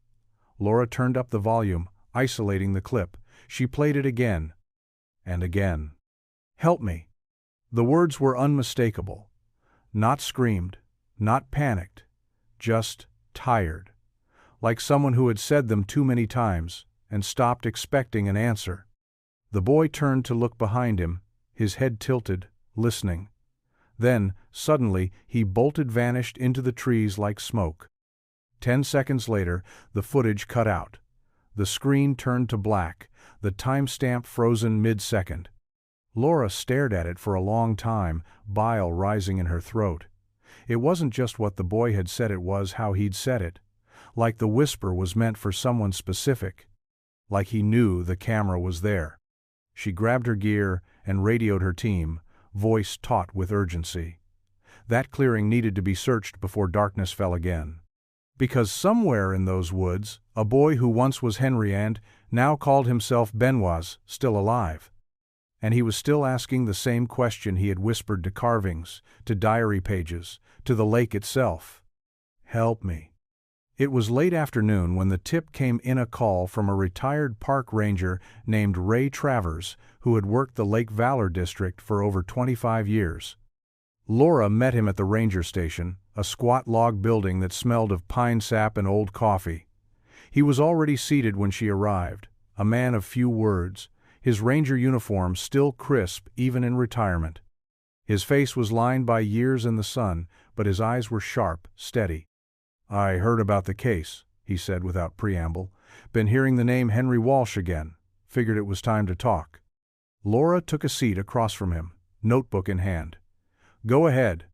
Laura turned up the volume, isolating the clip. She played it again. And again. "Help me." The words were unmistakable. Not screamed, not panicked, just tired. Like someone who had said them too many times and stopped expecting an answer. The boy turned to look behind him, his head tilted, listening. Then, suddenly, he vanished into the trees like smoke. 10 seconds later, the footage cut out. The screen turned to black, the timestamp frozen mid-second. Laura stared at it for a long time, bile rising in her throat. It wasn't just what the boy had said, it was how he'd said it. Like the whisper was meant for someone specific. Like he knew the camera was there. She grabbed her gear and radioed her team, voice taut with urgency. That clearing needed to be searched before darkness fell again. Because somewhere in those woods, a boy who once was Henry and now called himself Ben was still alive. And he was still asking the same question he had whispered to carvings, to diary pages, to the lake itself. "Help me." It was late afternoon when the tip came in, a call from a retired park ranger named Ray Travers, who had worked the Lake Valor district for over 25 years. Laura met him at the ranger station, a squat log building that smelled of pine sap and old coffee. He was already seated when she arrived, a man of few words, his ranger uniform still crisp even in retirement. His face was lined by years in the sun, but his eyes were sharp, steady. "I heard about the case," he said without preamble. "Been hearing the name Henry Walsh again. Figured it was time to talk." Laura took a seat across from him, notebook in hand. "Go ahead."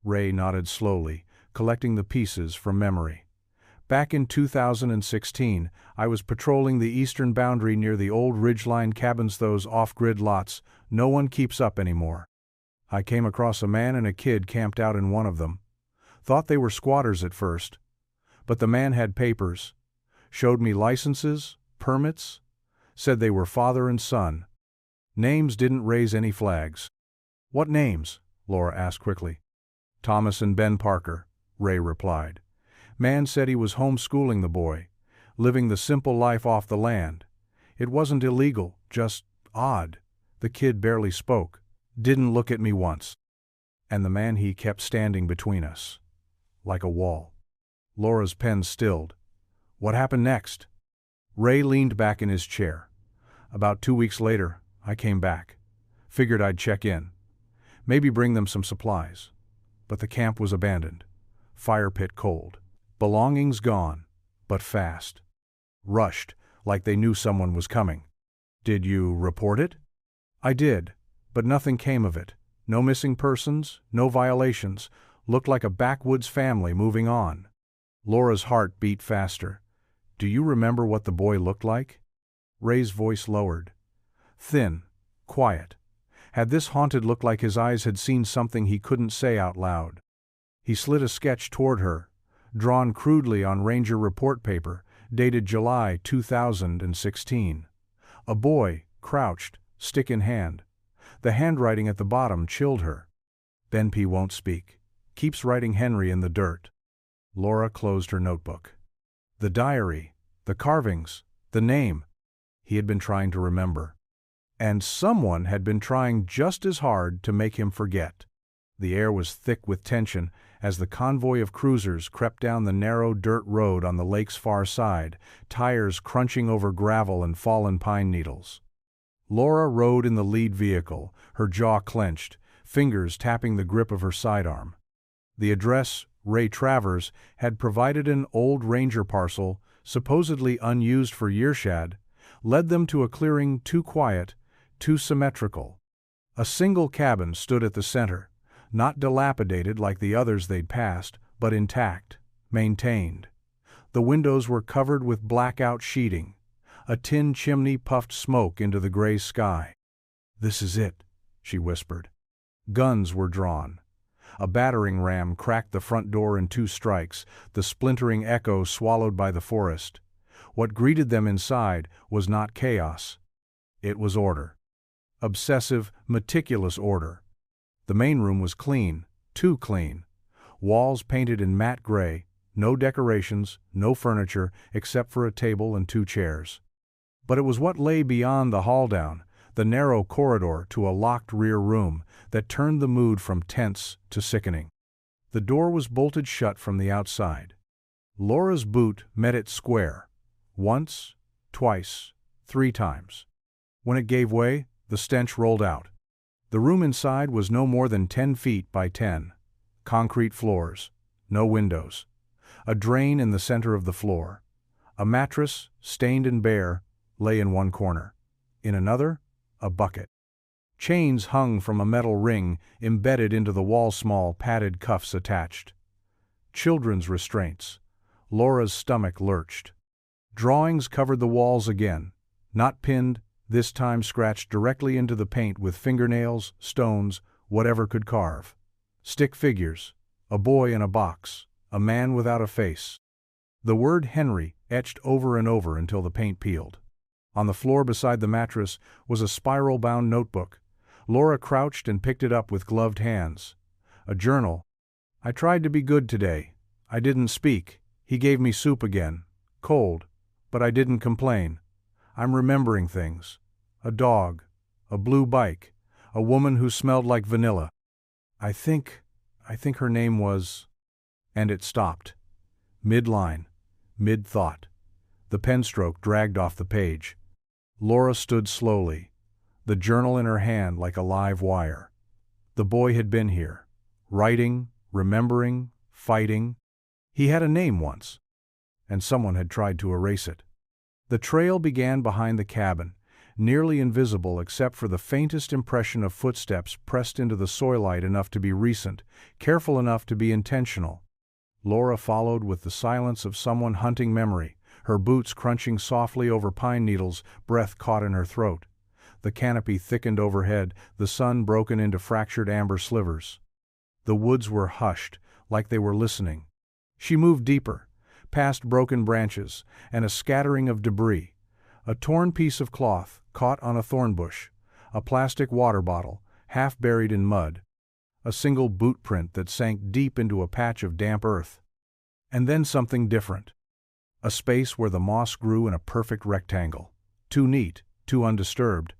Ray nodded slowly, collecting the pieces from memory. "Back in 2016, I was patrolling the eastern boundary near the old ridgeline cabins, those off-grid lots no one keeps up anymore. I came across a man and a kid camped out in one of them. Thought they were squatters at first. But the man had papers. Showed me licenses, permits. Said they were father and son. Names didn't raise any flags." "What names?" Laura asked quickly. "Thomas and Ben Parker," Ray replied. "Man said he was homeschooling the boy, living the simple life off the land. It wasn't illegal, just odd. The kid barely spoke. Didn't look at me once. And the man, he kept standing between us. Like a wall." Laura's pen stilled. "What happened next?" Ray leaned back in his chair. "About 2 weeks later, I came back. Figured I'd check in. Maybe bring them some supplies. But the camp was abandoned. Fire pit cold. Belongings gone, but fast. Rushed, like they knew someone was coming." "Did you report it?" "I did, but nothing came of it. No missing persons, no violations. Looked like a backwoods family moving on." Laura's heart beat faster. "Do you remember what the boy looked like?" Ray's voice lowered. Thin, quiet. Had this haunted look like his eyes had seen something he couldn't say out loud. He slid a sketch toward her, drawn crudely on Ranger report paper, dated July 2016. A boy, crouched, stick in hand. The handwriting at the bottom chilled her. "Ben P. won't speak. Keeps writing Henry in the dirt." Laura closed her notebook. The diary, the carvings, the name. He had been trying to remember. And someone had been trying just as hard to make him forget. The air was thick with tension as the convoy of cruisers crept down the narrow dirt road on the lake's far side, tires crunching over gravel and fallen pine needles. Laura rode in the lead vehicle, her jaw clenched, fingers tapping the grip of her sidearm. The address, Ray Travers, had provided an old ranger parcel, supposedly unused for yearshad, led them to a clearing too quiet, too symmetrical. A single cabin stood at the center, not dilapidated like the others they'd passed, but intact, maintained. The windows were covered with blackout sheeting. A tin chimney puffed smoke into the gray sky. "This is it," she whispered. Guns were drawn. A battering ram cracked the front door in 2 strikes, the splintering echo swallowed by the forest. What greeted them inside was not chaos. It was order. Obsessive, meticulous order. The main room was clean, too clean. Walls painted in matte gray, no decorations, no furniture, except for a table and 2 chairs. But it was what lay beyond the hall down, the narrow corridor to a locked rear room, that turned the mood from tense to sickening. The door was bolted shut from the outside. Laura's boot met it square. Once, twice, 3 times. When it gave way, the stench rolled out. The room inside was no more than 10 feet by 10. Concrete floors, no windows. A drain in the center of the floor. A mattress, stained and bare, lay in one corner. In another, a bucket. Chains hung from a metal ring embedded into the wall, small padded cuffs attached. Children's restraints. Laura's stomach lurched. Drawings covered the walls again, not pinned, this time scratched directly into the paint with fingernails, stones, whatever could carve. Stick figures, a boy in a box, a man without a face. The word Henry etched over and over until the paint peeled. On the floor beside the mattress was a spiral-bound notebook. Laura crouched and picked it up with gloved hands. A journal. "I tried to be good today. I didn't speak. He gave me soup again. Cold. But I didn't complain. I'm remembering things. A dog. A blue bike. A woman who smelled like vanilla. I think her name was..." And it stopped. Mid-line. Mid-thought. The pen stroke dragged off the page. Laura stood slowly, the journal in her hand like a live wire. The boy had been here, writing, remembering, fighting. He had a name once, and someone had tried to erase it. The trail began behind the cabin, nearly invisible except for the faintest impression of footsteps pressed into the soilite enough to be recent, careful enough to be intentional. Laura followed with the silence of someone hunting memory, her boots crunching softly over pine needles, breath caught in her throat. The canopy thickened overhead, the sun broken into fractured amber slivers. The woods were hushed, like they were listening. She moved deeper, past broken branches, and a scattering of debris. A torn piece of cloth, caught on a thorn bush, a plastic water bottle, half buried in mud, a single boot print that sank deep into a patch of damp earth. And then something different. A space where the moss grew in a perfect rectangle. Too neat, too undisturbed.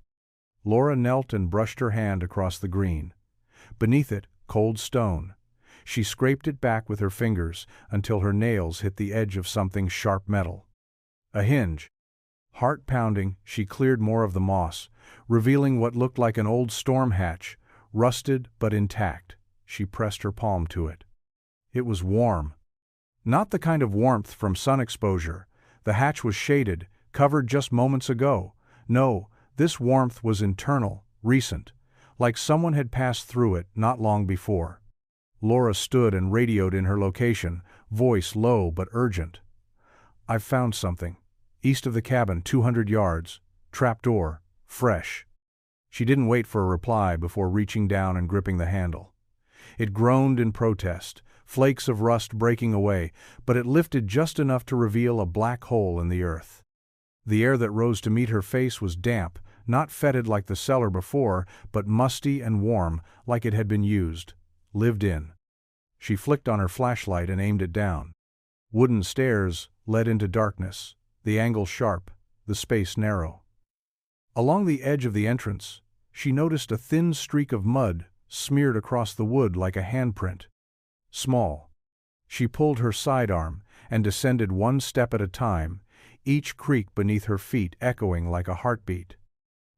Laura knelt and brushed her hand across the green. Beneath it, cold stone. She scraped it back with her fingers until her nails hit the edge of something sharp metal. A hinge. Heart pounding, she cleared more of the moss, revealing what looked like an old storm hatch, rusted but intact. She pressed her palm to it. It was warm. Not the kind of warmth from sun exposure. The hatch was shaded, covered just moments ago. No, this warmth was internal, recent, like someone had passed through it not long before. Laura stood and radioed in her location, voice low but urgent. "I've found something. East of the cabin, 200 yards. Trapdoor. Fresh." She didn't wait for a reply before reaching down and gripping the handle. It groaned in protest, flakes of rust breaking away, but it lifted just enough to reveal a black hole in the earth. The air that rose to meet her face was damp, not fetid like the cellar before, but musty and warm, like it had been used, lived in. She flicked on her flashlight and aimed it down. Wooden stairs led into darkness, the angle sharp, the space narrow. Along the edge of the entrance, she noticed a thin streak of mud smeared across the wood like a handprint. Small. She pulled her sidearm and descended one step at a time, each creak beneath her feet echoing like a heartbeat.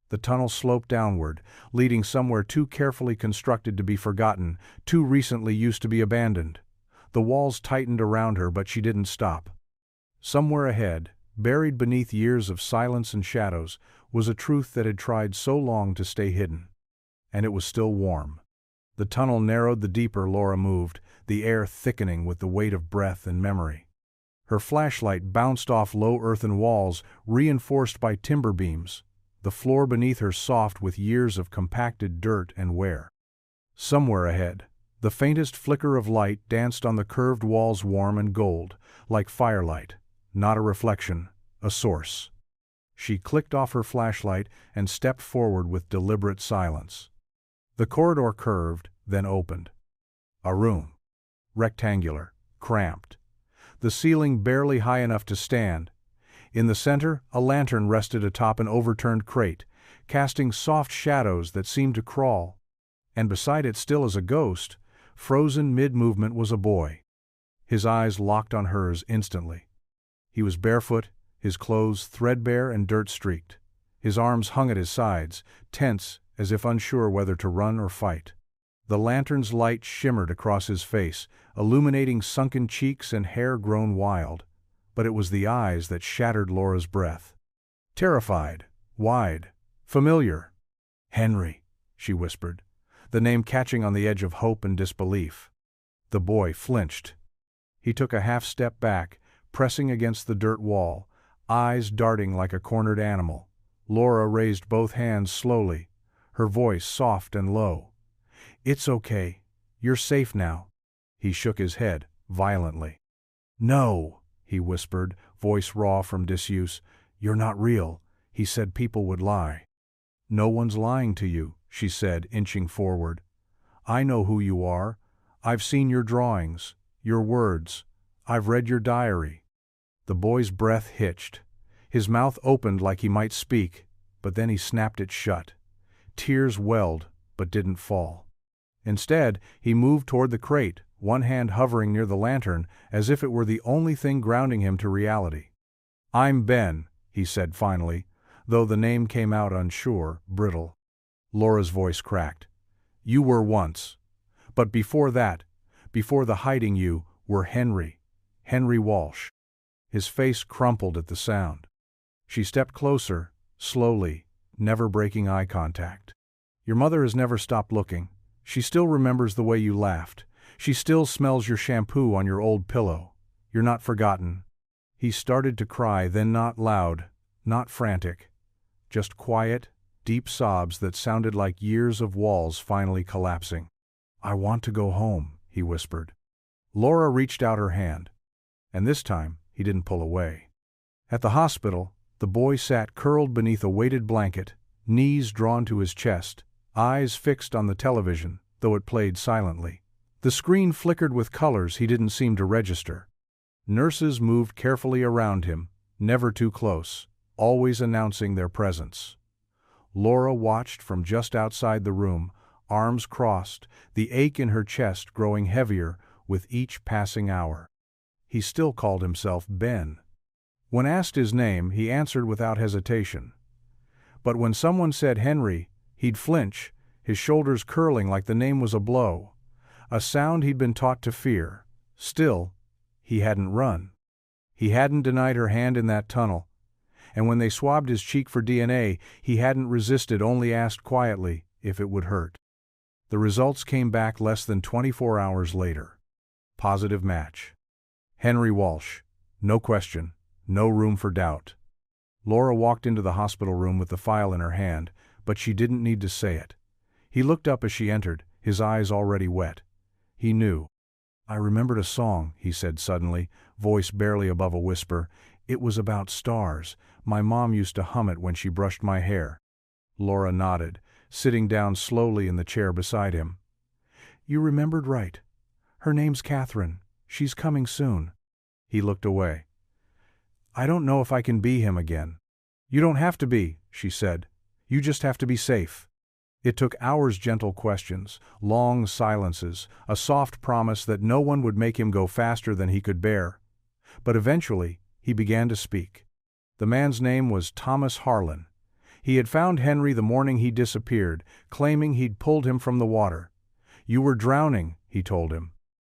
The tunnel sloped downward, leading somewhere too carefully constructed to be forgotten, too recently used to be abandoned. The walls tightened around her, but she didn't stop. Somewhere ahead, buried beneath years of silence and shadows, was a truth that had tried so long to stay hidden. And it was still warm. The tunnel narrowed the deeper Laura moved, the air thickening with the weight of breath and memory. Her flashlight bounced off low earthen walls, reinforced by timber beams, the floor beneath her soft with years of compacted dirt and wear. Somewhere ahead, the faintest flicker of light danced on the curved walls, warm and gold, like firelight, not a reflection, a source. She clicked off her flashlight and stepped forward with deliberate silence. The corridor curved, then opened. A room. Rectangular, cramped. The ceiling barely high enough to stand. In the center, a lantern rested atop an overturned crate, casting soft shadows that seemed to crawl. And beside it, still as a ghost, frozen mid-movement, was a boy. His eyes locked on hers instantly. He was barefoot, his clothes threadbare and dirt-streaked. His arms hung at his sides, tense as if unsure whether to run or fight. The lantern's light shimmered across his face, illuminating sunken cheeks and hair grown wild. But it was the eyes that shattered Laura's breath. Terrified, wide, familiar. "Henry," she whispered, the name catching on the edge of hope and disbelief. The boy flinched. He took a half step back, pressing against the dirt wall, eyes darting like a cornered animal. Laura raised both hands slowly, her voice soft and low. "It's okay. You're safe now." He shook his head, violently. "No," he whispered, voice raw from disuse. "You're not real. He said people would lie." "No one's lying to you," she said, inching forward. "I know who you are. I've seen your drawings, your words. I've read your diary." The boy's breath hitched. His mouth opened like he might speak, but then he snapped it shut. Tears welled, but didn't fall. Instead, he moved toward the crate, one hand hovering near the lantern, as if it were the only thing grounding him to reality. "I'm Ben," he said finally, though the name came out unsure, brittle. Laura's voice cracked. "You were once. But before that, before the hiding you, were Henry Walsh." His face crumpled at the sound. She stepped closer, slowly, never breaking eye contact. "Your mother has never stopped looking. She still remembers the way you laughed. She still smells your shampoo on your old pillow. You're not forgotten." He started to cry, then not loud, not frantic. Just quiet, deep sobs that sounded like years of walls finally collapsing. "I want to go home," he whispered. Laura reached out her hand. And this time, he didn't pull away. At the hospital, the boy sat curled beneath a weighted blanket, knees drawn to his chest, eyes fixed on the television, though it played silently. The screen flickered with colors he didn't seem to register. Nurses moved carefully around him, never too close, always announcing their presence. Laura watched from just outside the room, arms crossed, the ache in her chest growing heavier with each passing hour. He still called himself Ben. When asked his name, he answered without hesitation. But when someone said Henry, he'd flinch, his shoulders curling like the name was a blow, a sound he'd been taught to fear. Still, he hadn't run. He hadn't denied her hand in that tunnel. And when they swabbed his cheek for DNA, he hadn't resisted, only asked quietly if it would hurt. The results came back less than 24 hours later. Positive match. Henry Walsh. No question, no room for doubt. Laura walked into the hospital room with the file in her hand, but she didn't need to say it. He looked up as she entered, his eyes already wet. He knew. "I remembered a song," he said suddenly, voice barely above a whisper. "It was about stars. My mom used to hum it when she brushed my hair." Laura nodded, sitting down slowly in the chair beside him. "You remembered right. Her name's Catherine. She's coming soon." He looked away. "I don't know if I can be him again." "You don't have to be," she said. "You just have to be safe." It took hours' gentle questions, long silences, a soft promise that no one would make him go faster than he could bear. But eventually, he began to speak. The man's name was Thomas Harlan. He had found Henry the morning he disappeared, claiming he'd pulled him from the water. "You were drowning," he told him.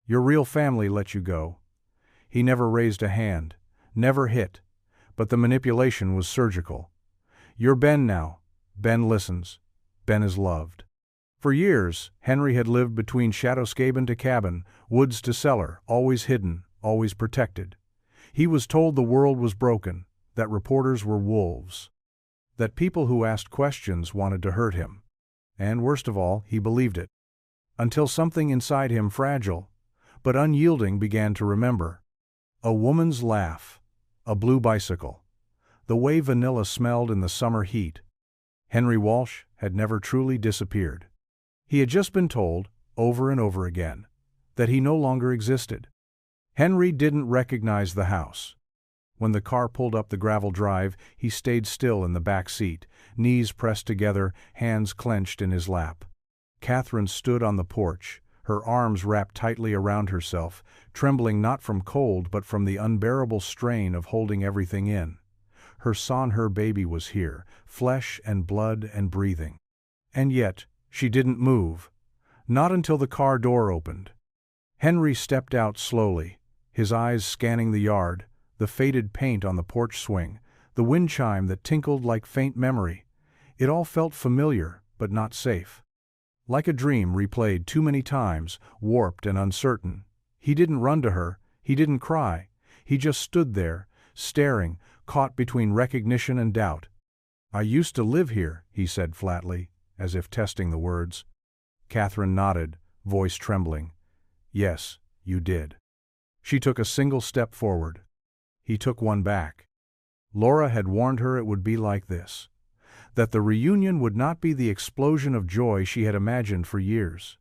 "Your real family let you go." He never raised a hand, never hit, but the manipulation was surgical. "You're Ben now. Ben listens. Ben is loved." For years, Henry had lived between shadowscaben to cabin, woods to cellar, always hidden, always protected. He was told the world was broken, that reporters were wolves, that people who asked questions wanted to hurt him. And worst of all, he believed it. Until something inside him, fragile but unyielding, began to remember. A woman's laugh, a blue bicycle, the way vanilla smelled in the summer heat. Henry Walsh had never truly disappeared. He had just been told, over and over again, that he no longer existed. Henry didn't recognize the house. When the car pulled up the gravel drive, he stayed still in the back seat, knees pressed together, hands clenched in his lap. Catherine stood on the porch, her arms wrapped tightly around herself, trembling not from cold but from the unbearable strain of holding everything in. Her baby was here, flesh and blood and breathing. And yet, she didn't move. Not until the car door opened. Henry stepped out slowly, his eyes scanning the yard, the faded paint on the porch swing, the wind chime that tinkled like faint memory. It all felt familiar, but not safe. Like a dream replayed too many times, warped and uncertain. He didn't run to her, he didn't cry. He just stood there, staring, caught between recognition and doubt. "I used to live here," he said flatly, as if testing the words. Catherine nodded, voice trembling. "Yes, you did." She took a single step forward. He took one back. Laura had warned her it would be like this, that the reunion would not be the explosion of joy she had imagined for years.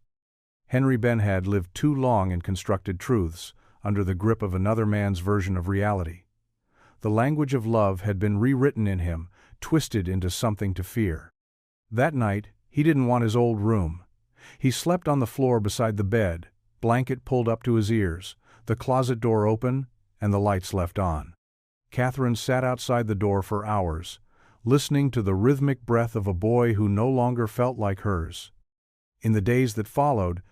Henry Ben had lived too long in constructed truths, under the grip of another man's version of reality. The language of love had been rewritten in him, twisted into something to fear. That night, he didn't want his old room. He slept on the floor beside the bed, blanket pulled up to his ears, the closet door open, and the lights left on. Catherine sat outside the door for hours, listening to the rhythmic breath of a boy who no longer felt like hers. In the days that followed,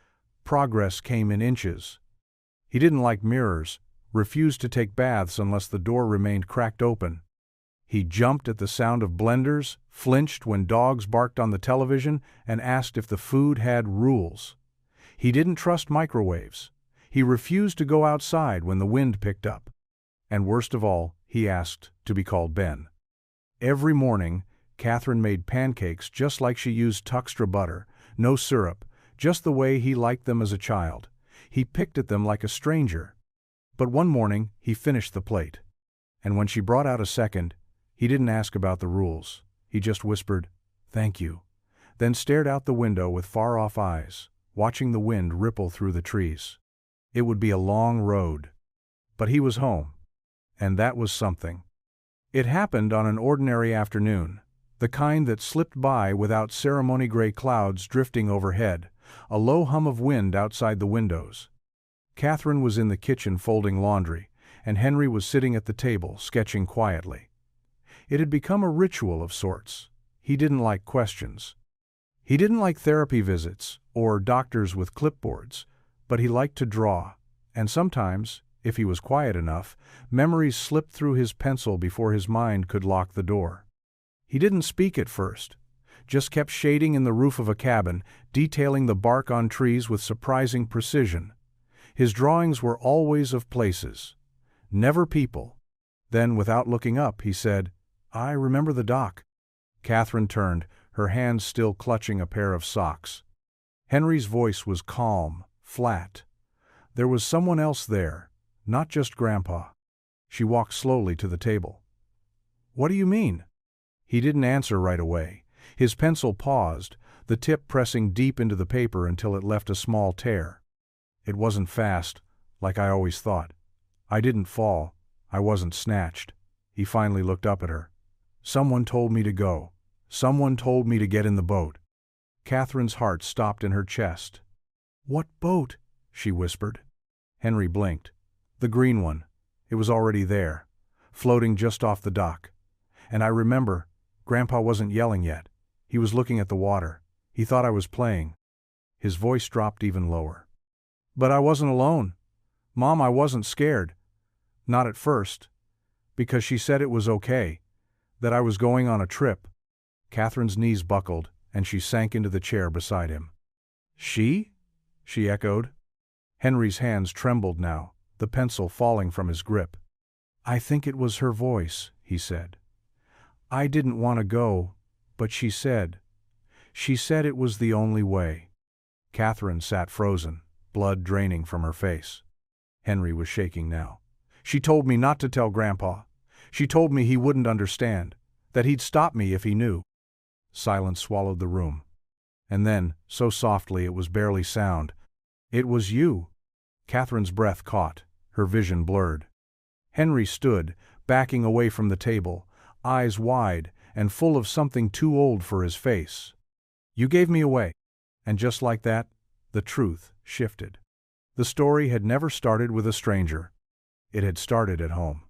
progress came in inches. He didn't like mirrors, refused to take baths unless the door remained cracked open. He jumped at the sound of blenders, flinched when dogs barked on the television, and asked if the food had rules. He didn't trust microwaves. He refused to go outside when the wind picked up. And worst of all, he asked to be called Ben. Every morning, Catherine made pancakes just like she used Tuxtra butter, no syrup, just the way he liked them as a child. He picked at them like a stranger. But one morning, he finished the plate. And when she brought out a second, he didn't ask about the rules. He just whispered, "Thank you," then stared out the window with far-off eyes, watching the wind ripple through the trees. It would be a long road. But he was home. And that was something. It happened on an ordinary afternoon, the kind that slipped by without ceremony, gray clouds drifting overhead, a low hum of wind outside the windows. Catherine was in the kitchen folding laundry, and Henry was sitting at the table, sketching quietly. It had become a ritual of sorts. He didn't like questions. He didn't like therapy visits or doctors with clipboards, but he liked to draw, and sometimes, if he was quiet enough, memories slipped through his pencil before his mind could lock the door. He didn't speak at first, just kept shading in the roof of a cabin, detailing the bark on trees with surprising precision. His drawings were always of places, never people. Then, without looking up, he said, "I remember the dock." Catherine turned, her hands still clutching a pair of socks. Henry's voice was calm, flat. There was someone else there, not just Grandpa. She walked slowly to the table. "What do you mean?" He didn't answer right away. His pencil paused, the tip pressing deep into the paper until it left a small tear. "It wasn't fast, like I always thought. I didn't fall. I wasn't snatched." He finally looked up at her. "Someone told me to go. Someone told me to get in the boat." Catherine's heart stopped in her chest. "What boat?" she whispered. Henry blinked. "The green one. It was already there, floating just off the dock. And I remember, Grandpa wasn't yelling yet. He was looking at the water. He thought I was playing." His voice dropped even lower. "But I wasn't alone. Mom, I wasn't scared. Not at first. Because she said it was okay. That I was going on a trip." Catherine's knees buckled, and she sank into the chair beside him. "She?" she echoed. Henry's hands trembled now, the pencil falling from his grip. "I think it was her voice," he said. "I didn't want to go, but she said it was the only way." Catherine sat frozen, blood draining from her face. Henry was shaking now. "She told me not to tell Grandpa. She told me he wouldn't understand, that he'd stop me if he knew." Silence swallowed the room. And then, so softly it was barely sound, "It was you." Catherine's breath caught, her vision blurred. Henry stood, backing away from the table, eyes wide and full of something too old for his face. "You gave me away." And just like that, the truth shifted. The story had never started with a stranger. It had started at home.